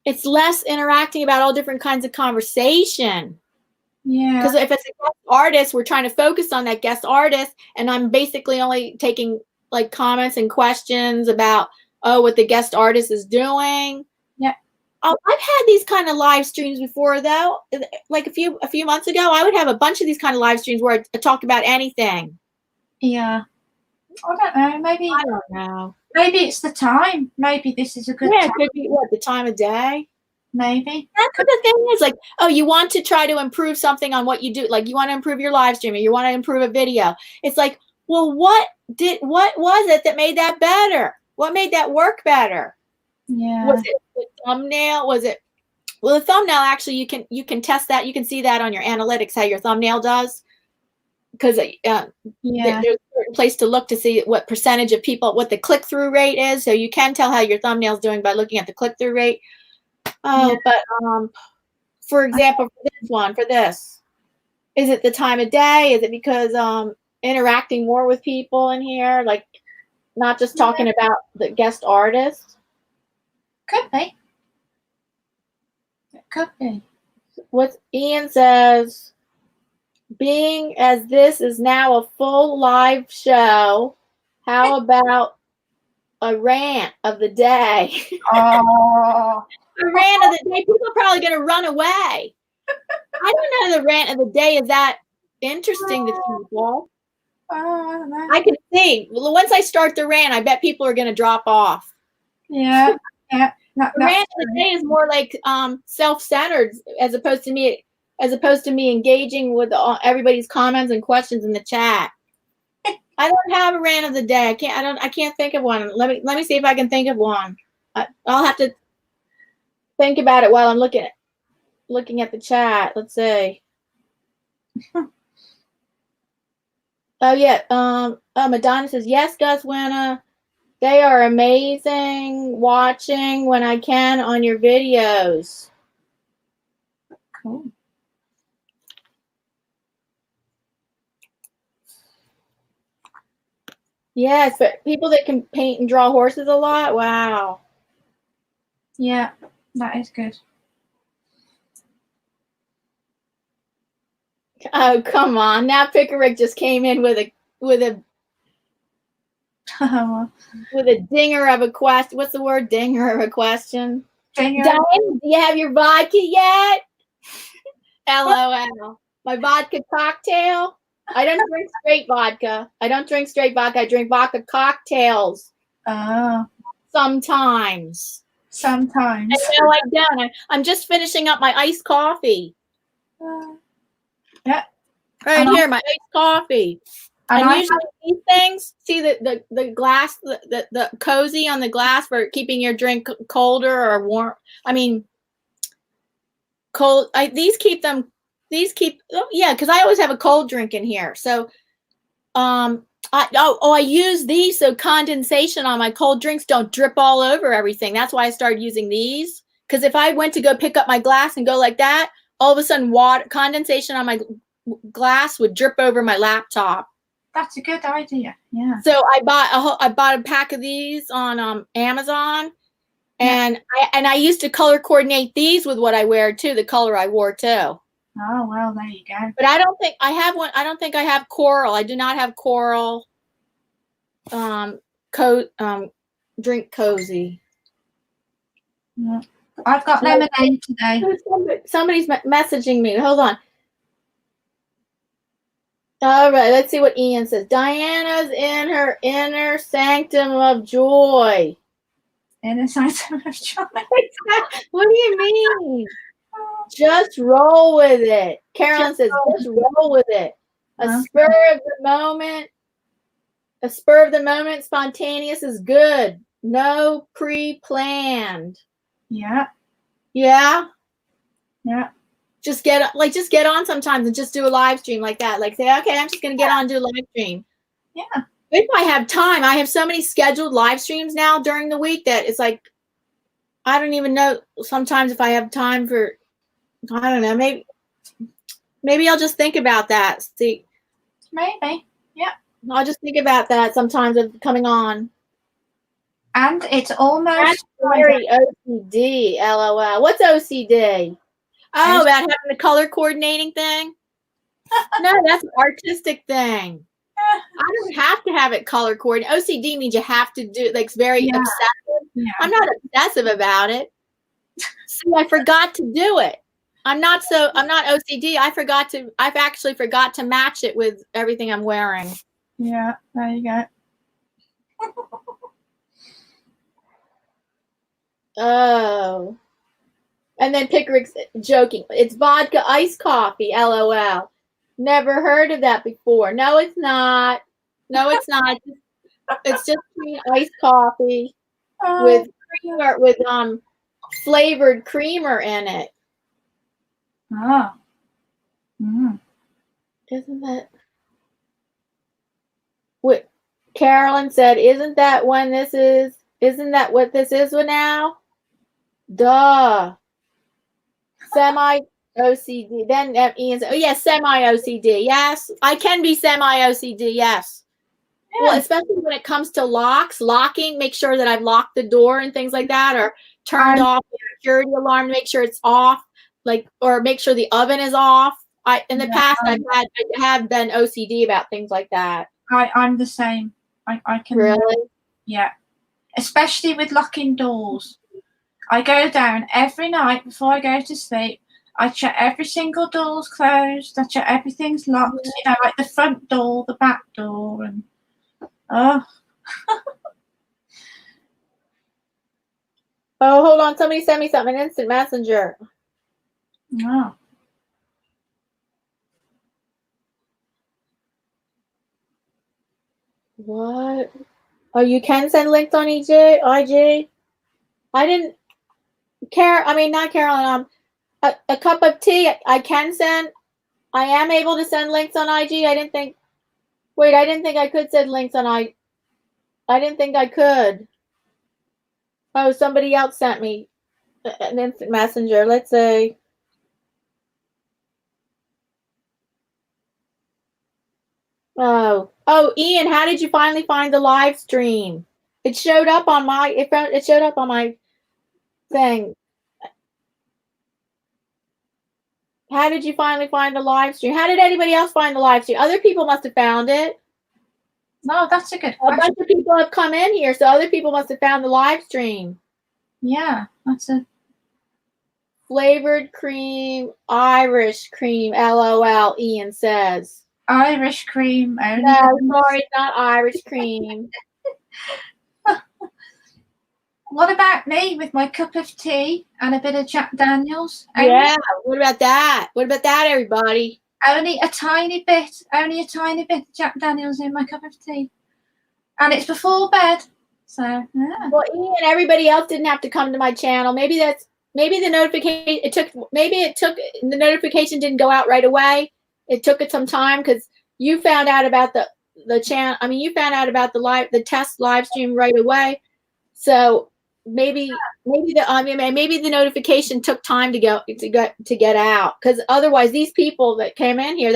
S1: it's less interacting about all different kinds of conversation.
S2: Yeah.
S1: Because if it's a guest artist, we're trying to focus on that guest artist, and I'm basically only taking like comments and questions about what the guest artist is doing.
S2: Yeah.
S1: I've had these kind of live streams before, though. Like a few months ago, I would have a bunch of these kind of live streams where I talk about anything.
S2: Yeah. I don't know. Maybe.
S1: I don't know.
S2: Maybe it's the time. Maybe this is a good time.
S1: It could be the time of day.
S2: Maybe.
S1: That's what the thing is. Like, you want to try to improve something on what you do. Like, you want to improve your live stream, or you want to improve a video. It's like, well, what was it that made that better? What made that work better?
S2: Yeah.
S1: Was it the thumbnail? Was it? Well, the thumbnail, actually, you can test that. You can see that on your analytics how your thumbnail does, because there's a certain place to look to see what percentage of people, what the click-through rate is. So you can tell how your thumbnail's doing by looking at the click-through rate. But for example, for this, is it the time of day? Is it because interacting more with people in here, like not just talking about the guest artist?
S2: Could be. It could be.
S1: What Ian says, being as this is now a full live show, how about a rant of the day?
S2: Oh.
S1: A rant of the day. People are probably going to run away. I don't know the rant of the day is that interesting to people.
S2: Oh, I don't know.
S1: I can see. Once I start the rant, I bet people are going to drop off.
S2: Yeah. Yeah.
S1: The rant of the day is more like self-centered as opposed to me engaging with everybody's comments and questions in the chat. I don't have a rant of the day. I can't think of one. Let me see if I can think of one. I'll have to think about it while I'm looking at the chat. Let's see. Oh yeah. Madonna says yes, Gus Winna. They are amazing. Watching when I can on your videos.
S2: Cool.
S1: Yes, but people that can paint and draw horses a lot. Wow.
S2: Yeah, that is good.
S1: Oh, come on. Now Pickerick just came in with a dinger of a question. What's the word? Dinger of a question.
S2: Dinger.
S1: Diane, do you have your vodka yet? LOL. My vodka cocktail. I don't drink straight vodka. I drink vodka cocktails.
S2: Oh.
S1: Sometimes.
S2: Sometimes.
S1: No, I don't. I'm just finishing up my iced coffee.
S2: Yeah.
S1: Right here, my iced coffee. And usually these things, see the glass, the cozy on the glass for keeping your drink colder or warm. I mean, cold. These keep, because I always have a cold drink in here. So, I use these so condensation on my cold drinks don't drip all over everything. That's why I started using these. Because if I went to go pick up my glass and go like that, all of a sudden condensation on my glass would drip over my laptop.
S2: That's a good idea. Yeah.
S1: So I bought a pack of these on Amazon, and I used to color coordinate these with what I wear too, the color I wore too.
S2: Oh well, there you go.
S1: But I don't think I have one. I don't think I have coral. I do not have coral. Drink cozy.
S2: Yeah. I've got lemonade today.
S1: Somebody's messaging me. Hold on. All right, let's see what Ian says. Diana's in her inner sanctum of joy.
S2: Inner sanctum of joy.
S1: What do you mean? Just roll with it. Carolyn says, just roll with it. A spur of the moment, spontaneous is good. No pre-planned.
S2: Yeah.
S1: Yeah?
S2: Yeah.
S1: Just get on sometimes and just do a live stream like that. Like say, okay, I'm just gonna get on and do a live stream.
S2: Yeah.
S1: If I have time, I have so many scheduled live streams now during the week that it's like I don't even know sometimes if I have time for I don't know, maybe I'll just think about that. See.
S2: Maybe. Yeah.
S1: I'll just think about that sometimes of coming on.
S2: And it's almost
S1: That's very OCD, LOL. What's OCD? Oh, about having the color coordinating thing? No, that's an artistic thing. I don't have to have it color coordinated. OCD means you have to do, like, it's very obsessive. Yeah. I'm not obsessive about it. See, I forgot to do it. I'm not OCD. I've actually forgot to match it with everything I'm wearing.
S2: Yeah, there you go.
S1: Oh. And then Pickerick's joking. It's vodka iced coffee, LOL. Never heard of that before. No, it's not. No, it's not. It's just plain iced coffee with creamer, with flavored creamer in it.
S2: Oh. Mm.
S1: Isn't that what Carolyn said? Isn't that what this is now? Duh. Semi OCD. Then Ian said, oh yes, semi OCD. Yes, I can be semi OCD. Yes. Yeah. Well, especially when it comes to locking, make sure that I've locked the door and things like that, or turned off the security alarm to make sure it's off, or make sure the oven is off. In the
S2: Yeah,
S1: past I have been OCD about things like that.
S2: I'm the same. I can
S1: Really?
S2: yeah, especially with locking doors. I go down every night before I go to sleep. I check every single door's closed. I check everything's locked. You know, like the front door, the back door, and oh.
S1: Oh, hold on. Somebody sent me something. Instant messenger.
S2: No.
S1: What? Oh, you can send links on IG? I didn't care. I mean, not Carolyn. A cup of tea. I can send. I am able to send links on IG. I didn't think. Wait, I didn't think I could send links on I didn't think I could. Oh, somebody else sent me an instant messenger. Let's see. Oh, Ian, how did you finally find the live stream? It showed up on my it showed up on my thing. How did you finally find the live stream? How did anybody else find the live stream? Other people must have found it.
S2: No, that's a good
S1: A
S2: question.
S1: bunch of people have come in here, so other people must have found the live stream.
S2: Yeah, that's a
S1: Flavored cream, Irish cream, LOL, Ian says.
S2: Irish cream only.
S1: No, sorry, it's not Irish cream.
S2: What about me with my cup of tea and a bit of Jack Daniels?
S1: Yeah, what about that? What about that, everybody?
S2: Only a tiny bit of Jack Daniels in my cup of tea. And it's before bed. So, yeah.
S1: Well, Ian, everybody else didn't have to come to my channel. Maybe the notification, the notification didn't go out right away. It took it some time because you found out about the channel. I mean, you found out about the test live stream right away. So maybe the notification took time to get out, because otherwise these people that came in here,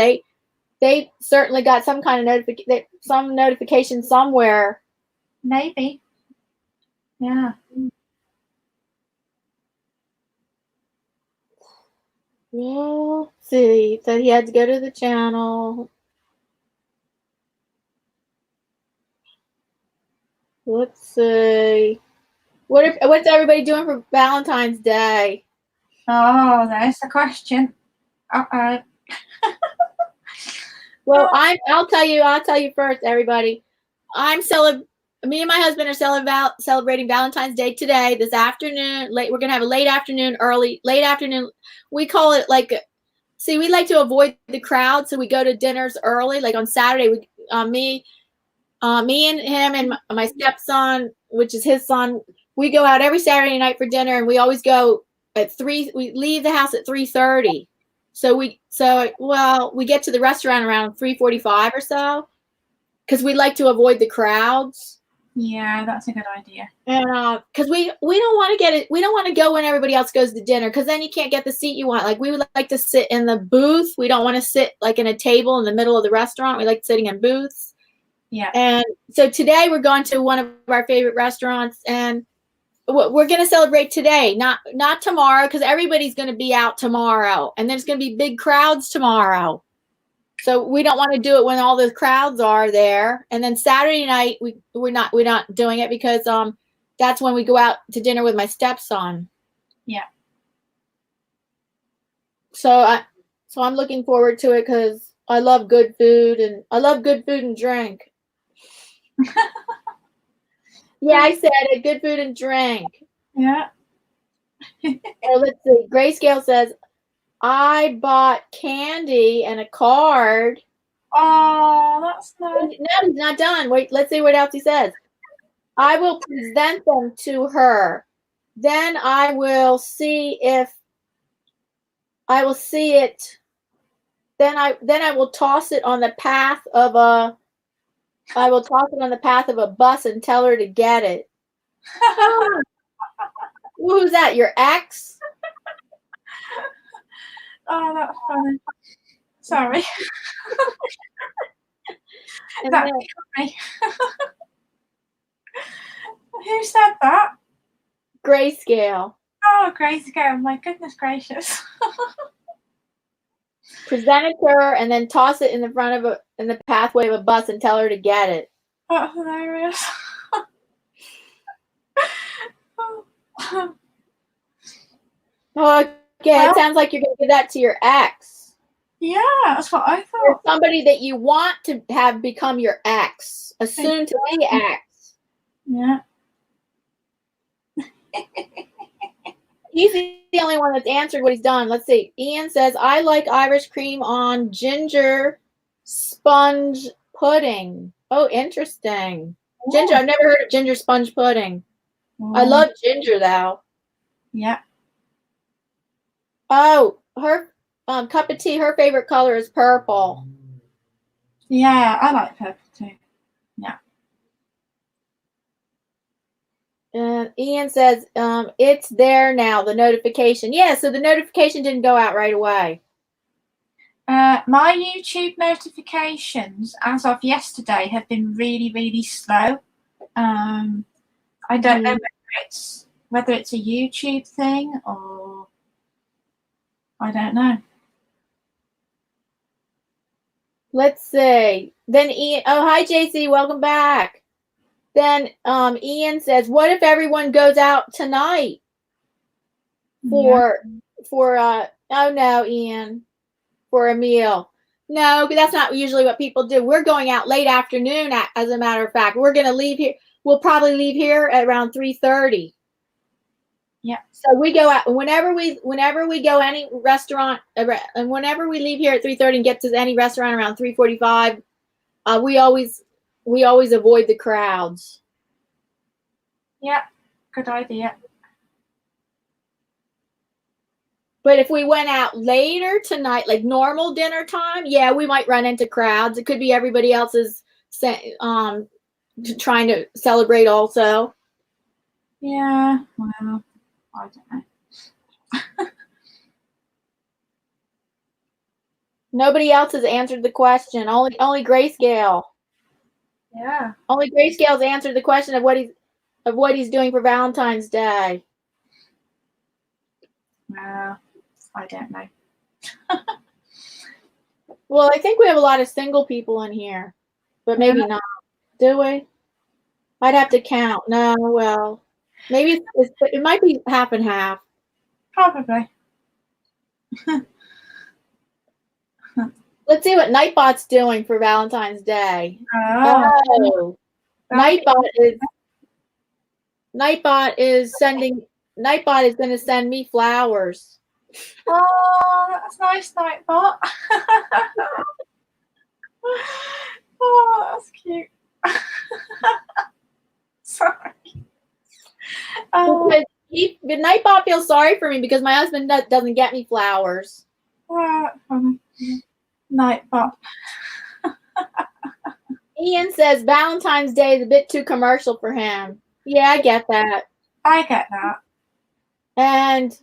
S1: they certainly got some kind of notification somewhere.
S2: Maybe. Yeah.
S1: Well, see, so he had to go to the channel. Let's see. What's everybody doing for Valentine's Day?
S2: Oh, there's the question. Uh-oh.
S1: Well, I'll tell you first, everybody. Me and my husband are celebrating Valentine's Day today, this afternoon. We're gonna have a late afternoon. We call it we like to avoid the crowd, so we go to dinners early. Like on Saturday, me and him and my stepson, which is his son, we go out every Saturday night for dinner, and we always go at 3. We leave the house at 3:30. So we get to the restaurant around 3:45 or so, because we like to avoid the crowds.
S2: Yeah, that's a good idea.
S1: And because we don't want to go when everybody else goes to dinner, because then you can't get the seat you want. Like, we would like to sit in the booth. We don't want to sit like in a table in the middle of the restaurant. We like sitting in booths.
S2: Yeah.
S1: And so today we're going to one of our favorite restaurants, and we're going to celebrate today, not tomorrow, because everybody's going to be out tomorrow, and there's going to be big crowds tomorrow. So we don't want to do it when all the crowds are there. And then Saturday night we're not doing it, because that's when we go out to dinner with my stepson.
S2: Yeah.
S1: So I'm looking forward to it, because I love good food and drink. Yeah, I said it. Good food and drink.
S2: Yeah.
S1: Oh, let's see. Grayscale says, I bought candy and a card.
S2: Oh, that's nice.
S1: No, he's not done. Wait, let's see what else he says. I will present them to her. Then I will see it. Then I will toss it on the path of a bus and tell her to get it. Who's that? Your ex?
S2: Oh, that's funny. Sorry.
S1: And
S2: That's funny. Who said that?
S1: Grayscale.
S2: Oh, Grayscale. My goodness gracious.
S1: Present it to her and then toss it in the pathway of a bus and tell her to get it.
S2: That's hilarious.
S1: Okay, it sounds like you're going to give that to your ex.
S2: Yeah, that's what I
S1: Or
S2: thought.
S1: somebody that you want to have become your ex, a soon-to-be ex.
S2: Yeah.
S1: He's the only one that's answered what he's done. Let's see. Ian says, I like Irish cream on ginger sponge pudding. Oh, interesting. Ginger, I've never heard of ginger sponge pudding. I love ginger, though.
S2: Yeah.
S1: Oh, her cup of tea, her favorite color is purple.
S2: Yeah, I like purple too. Yeah.
S1: Ian says, it's there now, the notification. Yeah, so the notification didn't go out right away.
S2: My YouTube notifications as of yesterday have been really, really slow. I don't know whether it's a YouTube thing or I don't know.
S1: Let's see. Then Ian, oh, hi JC, welcome back. Then Ian says, what if everyone goes out tonight for oh no, Ian, for a meal? No, that's not usually what people do. We're going out late afternoon, as a matter of fact. We're going to leave here. We'll probably leave here at around 3:30.
S2: Yeah.
S1: So we go out whenever we go any restaurant, and whenever we leave here at 3:30 and get to any restaurant around 3:45, we always avoid the crowds.
S2: Yeah, good idea.
S1: But if we went out later tonight, like normal dinner time, yeah, we might run into crowds. It could be everybody else's trying to celebrate also.
S2: Yeah, well, I don't know.
S1: Nobody else has answered the question. Only Grayscale.
S2: Yeah.
S1: Only Grayscale's answered the question of what he's doing for Valentine's Day.
S2: Well, I don't know.
S1: Well, I think we have a lot of single people in here, but maybe not. Do we? I'd have to count. No, well, maybe it might be half and half.
S2: Probably.
S1: Let's see what Nightbot's doing for Valentine's Day.
S2: Oh.
S1: Nightbot is going to send me flowers.
S2: Oh, that's nice, Nightbot. Oh, that's cute. Sorry.
S1: Nightbot feels sorry for me because my husband doesn't get me flowers.
S2: Nightbot.
S1: Ian says Valentine's Day is a bit too commercial for him. Yeah, I get that.
S2: I get that.
S1: And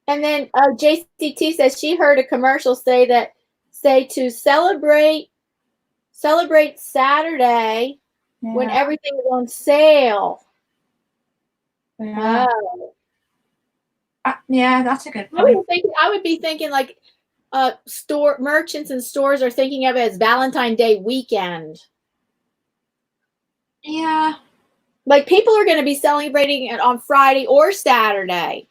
S1: then JCT says she heard a commercial say to celebrate Saturday when everything is on sale.
S2: Yeah. Yeah, that's a good point.
S1: I would be thinking like store merchants and stores are thinking of it as Valentine's Day weekend.
S2: Yeah.
S1: Like people are going to be celebrating it on Friday or Saturday.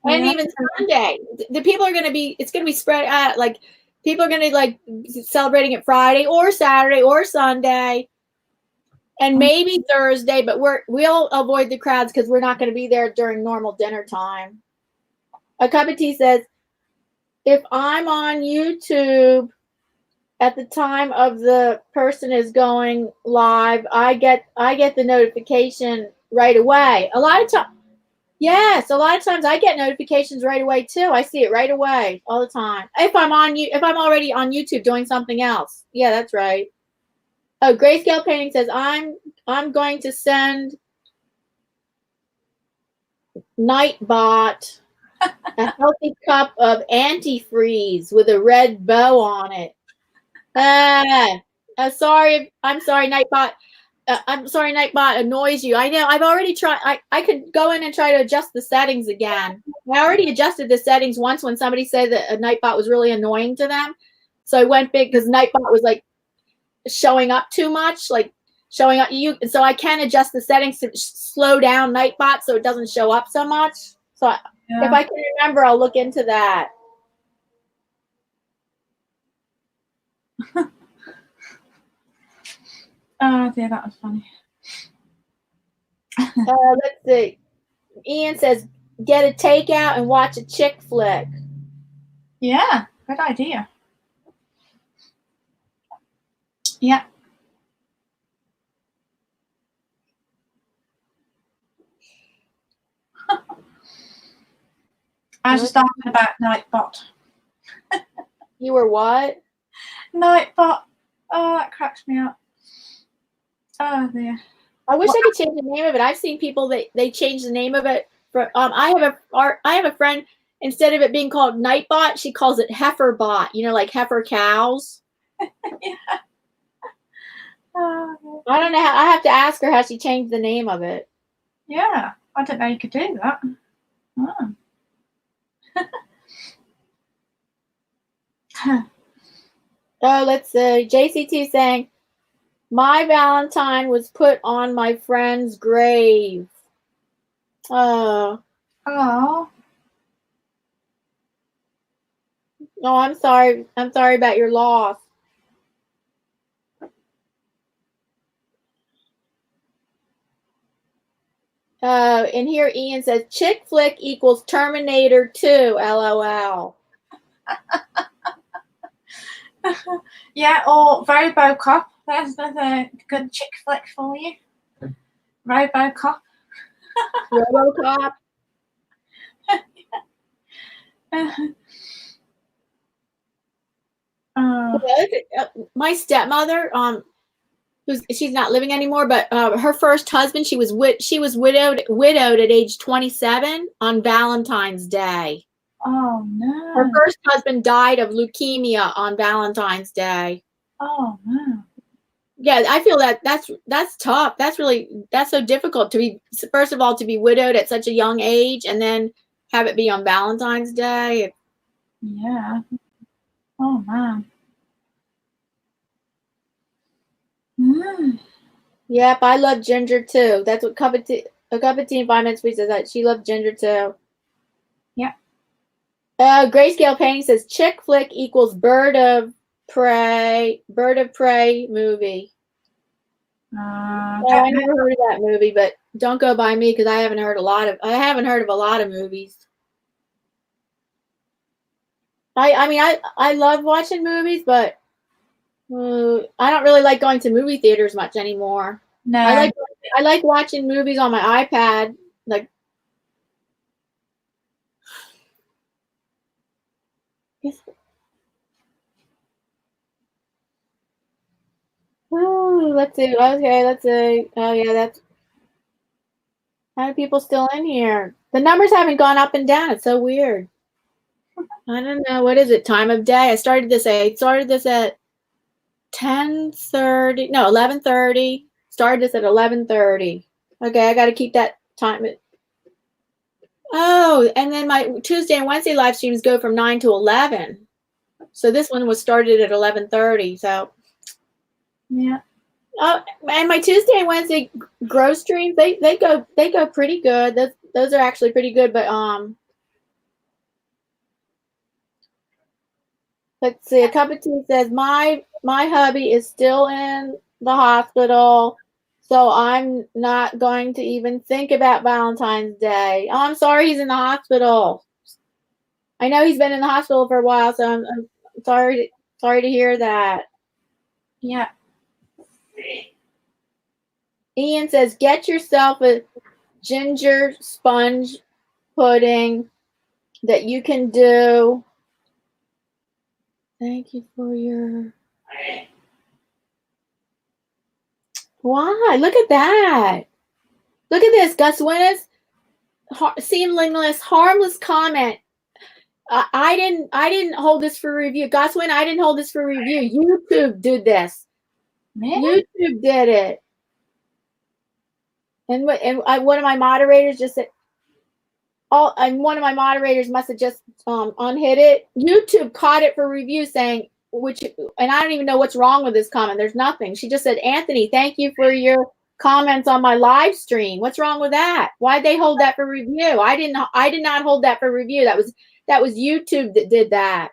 S1: And even Sunday. The people are going to be, it's going to be spread out. Like people are going to like celebrating it Friday or Saturday or Sunday. And maybe Thursday, but we'll avoid the crowds because we're not going to be there during normal dinner time. A cup of tea says, if I'm on YouTube at the time of the person is going live, I get the notification right away. A lot of times I get notifications right away too. I see it right away all the time. If I'm already on YouTube doing something else. Yeah, that's right. Oh, Grayscale Painting says, I'm going to send Nightbot a healthy cup of antifreeze with a red bow on it. I'm sorry, Nightbot. I'm sorry, Nightbot annoys you. I know. I've already tried. I could go in and try to adjust the settings again. I already adjusted the settings once when somebody said that a Nightbot was really annoying to them. So I went big because Nightbot was like showing up too much, like showing up. So I can adjust the settings to slow down Nightbot so it doesn't show up so much. So if I can remember, I'll look into that.
S2: Oh dear, that was funny.
S1: Let's see. Ian says, get a takeout and watch a chick flick.
S2: Yeah, good idea. Yeah. I was just talking about Nightbot.
S1: You were what?
S2: Nightbot. Oh, that cracks me up. Oh dear.
S1: I wish I could change the name of it. I've seen people that they change the name of it. For I have a friend, instead of it being called Nightbot, she calls it Heiferbot. You know, like heifer cows.
S2: Yeah. Oh,
S1: I don't know how. I have to ask her how she changed the name of it.
S2: yeah, I didn't know you could do that. Oh.
S1: Oh, let's see. JCT saying, my Valentine was put on my friend's grave. Oh.
S2: Oh.
S1: Oh, I'm sorry. I'm sorry about your loss. And here Ian says, chick flick equals Terminator 2, LOL.
S2: Yeah, or RoboCop. There's another good chick flick for you. RoboCop.
S1: RoboCop. My stepmother, she's not living anymore, but her first husband, she was widowed at age 27 on Valentine's Day.
S2: Oh no.
S1: Her first husband died of leukemia on Valentine's Day.
S2: Oh no.
S1: Yeah, I feel that's tough. That's so difficult to be, first of all, to be widowed at such a young age and then have it be on Valentine's Day.
S2: Yeah. Oh man. Mm.
S1: Yep, I love ginger too. That's what a cup of tea in 5 minutes says that she loved ginger too.
S2: Yeah.
S1: Grayscale Painting says chick flick equals bird of prey movie. I never heard of that movie, but don't go by me because I haven't heard of a lot of movies. I love watching movies, but I don't really like going to movie theaters much anymore.
S2: No.
S1: I like watching movies on my iPad. Like, oh, let's see. Okay, let's see. Oh yeah, that's. How many people still in here? The numbers haven't gone up and down. It's so weird. I don't know. What is it? Time of day? I started this at 10:30. No, 11:30. Started this at 11:30. Okay, I got to keep that time. Oh, and then my Tuesday and Wednesday live streams go from 9 to 11. So this one was started at 11:30. So
S2: yeah.
S1: Oh, and my Tuesday and Wednesday grow streams, they go pretty good. Those are actually pretty good, but let's see. A cup of tea says my hubby is still in the hospital, so I'm not going to even think about Valentine's Day. Oh, I'm sorry he's in the hospital. I know he's been in the hospital for a while, so I'm sorry to hear that.
S2: Yeah.
S1: Ian says, get yourself a ginger sponge pudding that you can do. Thank you for your. Why? Look at that. Look at this. Gus Winnis, seamless, harmless comment. I didn't hold this for review. Gus Win, I didn't hold this for review. YouTube did this.
S2: Man.
S1: YouTube did it. one of my moderators just said, and one of my moderators must have just unhit it. YouTube caught it for review saying, and I don't even know what's wrong with this comment. There's nothing. She just said, Anthony, thank you for your comments on my live stream. What's wrong with that? Why'd they hold that for review? I did not hold that for review. That was YouTube that did that.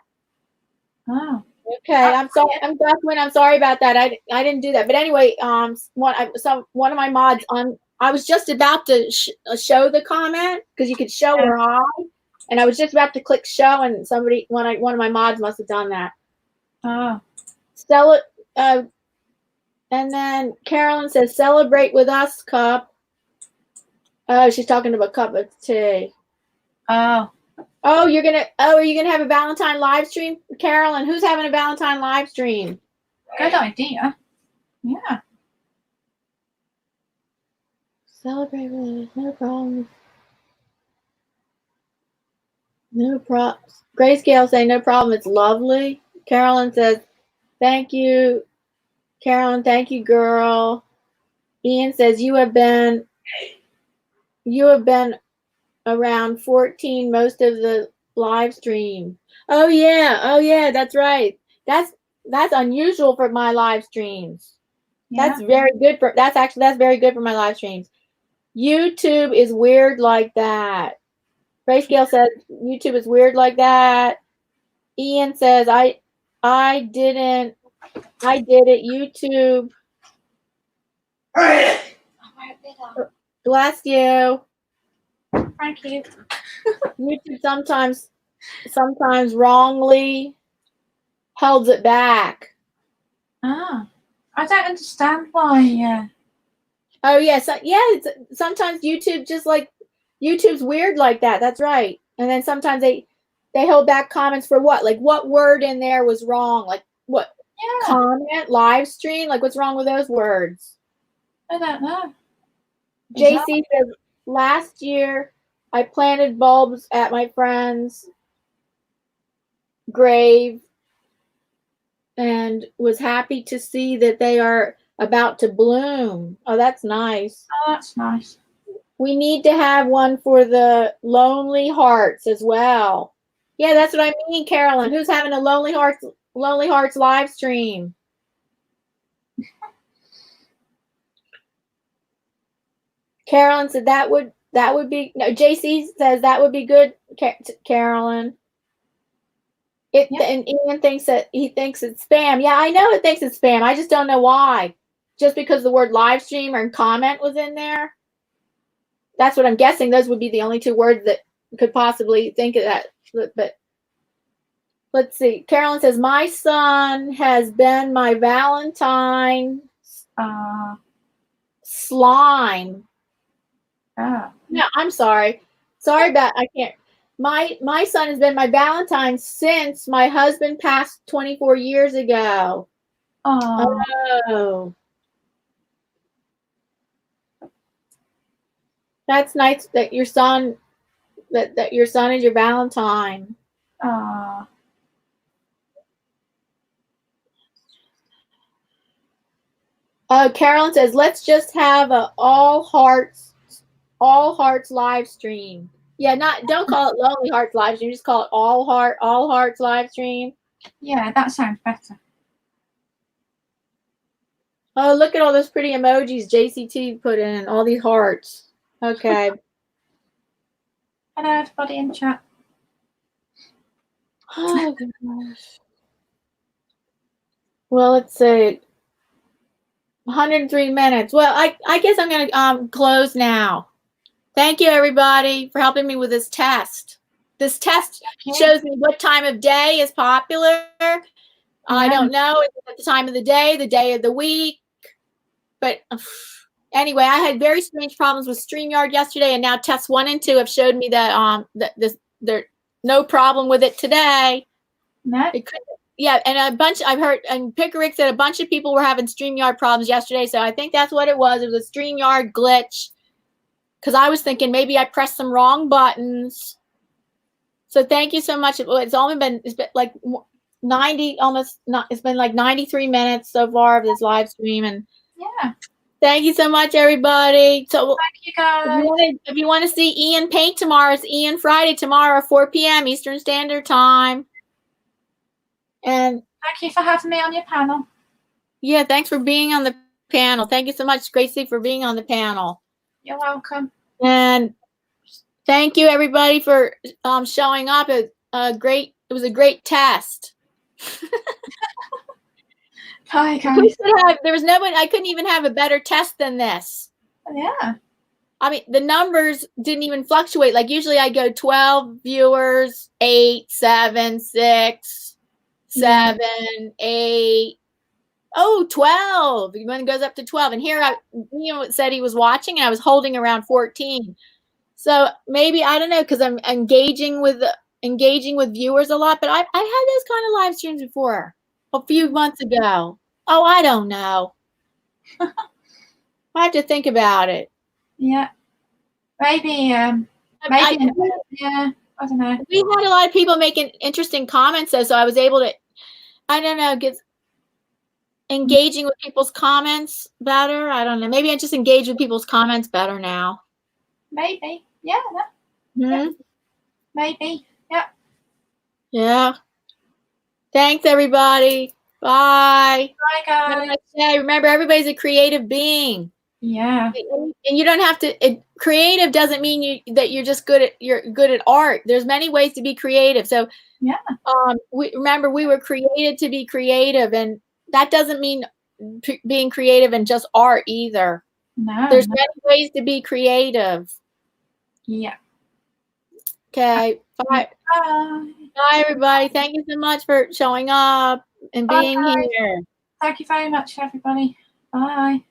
S2: Oh.
S1: Okay, I'm sorry. I'm sorry about that. I didn't do that. But anyway, one of my mods I was just about to show the comment because you could show her hi, and I was just about to click show, and one of my mods must have done that.
S2: Oh.
S1: And then Carolyn says, "Celebrate with us, cup." Oh, she's talking about cup of tea.
S2: Oh.
S1: Oh, are you gonna have a Valentine live stream, Carolyn? Who's having a Valentine live stream?
S2: Good idea. Yeah.
S1: Celebrate with us, no problem. No problem. Grayscale saying no problem. It's lovely. Carolyn says, thank you, Carolyn. Thank you, girl. Ian says you have been around 14 most of the live stream. Oh yeah, that's right. That's unusual for my live streams.
S2: Yeah.
S1: That's very good that's very good for my live streams. YouTube is weird like that. Grayscale says YouTube is weird like that. Ian says I did it. YouTube. Bless you.
S2: Thank you.
S1: YouTube sometimes wrongly holds it back.
S2: Ah, I don't understand why.
S1: Oh yeah, sometimes YouTube's weird like that. That's right. And then sometimes they hold back comments for what? Like what word in there was wrong? Like what?
S2: Yeah.
S1: Comment, live stream? Like what's wrong with those words?
S2: I don't know.
S1: JC says last year I planted bulbs at my friend's grave and was happy to see that they are about to bloom. Oh, that's nice.
S2: Oh, that's nice.
S1: We need to have one for the Lonely Hearts as well. Yeah, that's what I mean, Carolyn. Who's having a Lonely Hearts live stream? Carolyn said that would be no. JC says that would be good, Carolyn. And Ian thinks it's spam. Yeah, I know it thinks it's spam. I just don't know why. Just because the word live stream or comment was in there. That's what I'm guessing. Those would be the only two words that could possibly think of that. But let's see. Carolyn says, my son has been my Valentine slime.
S2: Oh.
S1: No, I'm sorry. Sorry about I can't. My son has been my Valentine since my husband passed 24 years ago. Oh. That's nice that your son that your son is your Valentine. Carolyn says, let's just have a all hearts live stream. Yeah, don't call it Lonely Hearts live stream, just call it all hearts live stream.
S2: Yeah, that sounds better.
S1: Oh, look at all those pretty emojis JCT put in, all these hearts. Okay.
S2: Hello, everybody in chat.
S1: Oh, gosh. Well, let's see. 103 minutes. Well, I guess I'm going to close now. Thank you, everybody, for helping me with this test. This test shows me what time of day is popular. Yeah. I don't know. Is it the time of the day of the week? But anyway, I had very strange problems with StreamYard yesterday, and now tests 1 and 2 have showed me that there's no problem with it today.
S2: No.
S1: Yeah, and I've heard, and Pickerick said a bunch of people were having StreamYard problems yesterday, so I think that's what it was. It was a StreamYard glitch, because I was thinking maybe I pressed some wrong buttons. So thank you so much. It's been like 90, almost not. It's been like 93 minutes so far of this live stream, and
S2: yeah,
S1: Thank you so much, everybody. So
S2: Thank you guys.
S1: if you want to see Ian paint tomorrow, it's Ian Friday tomorrow, 4 p.m. Eastern Standard Time. And
S2: Thank you for having me on your panel.
S1: yeah, thanks for being on the panel. Thank you so much, Gracie, for being on the panel.
S2: You're welcome.
S1: And thank you, everybody, for showing up. It was a great test.
S2: Bye, guys.
S1: There was nobody. I couldn't even have a better test than this.
S2: Yeah.
S1: I mean, the numbers didn't even fluctuate. Like usually I go 12 viewers, 8, 7, 6, 7, 8. Oh, 12. When it goes up to 12. And here it said he was watching and I was holding around 14. So maybe, I don't know, because I'm engaging with viewers a lot, but I've had those kind of live streams before a few months ago. Oh, I don't know. I have to think about it.
S2: Yeah. Maybe, yeah, I don't know.
S1: We had a lot of people making interesting comments though, so I was able to, I don't know, get engaging with people's comments better. I don't know. Maybe I just engage with people's comments better now.
S2: Maybe. Yeah.
S1: Mm-hmm.
S2: Maybe. Yeah.
S1: Yeah. Thanks, everybody. Bye.
S2: Bye, guys.
S1: Remember, everybody's a creative being.
S2: Yeah.
S1: And you don't have to. Creative doesn't mean that you're just good at art. There's many ways to be creative. So
S2: yeah.
S1: We were created to be creative, and that doesn't mean being creative and just art either.
S2: No.
S1: There's many ways to be creative.
S2: Yeah.
S1: Okay. Bye.
S2: Bye.
S1: Bye, everybody. Thank you so much for showing up and being here.
S2: Thank you very much, everybody. Bye.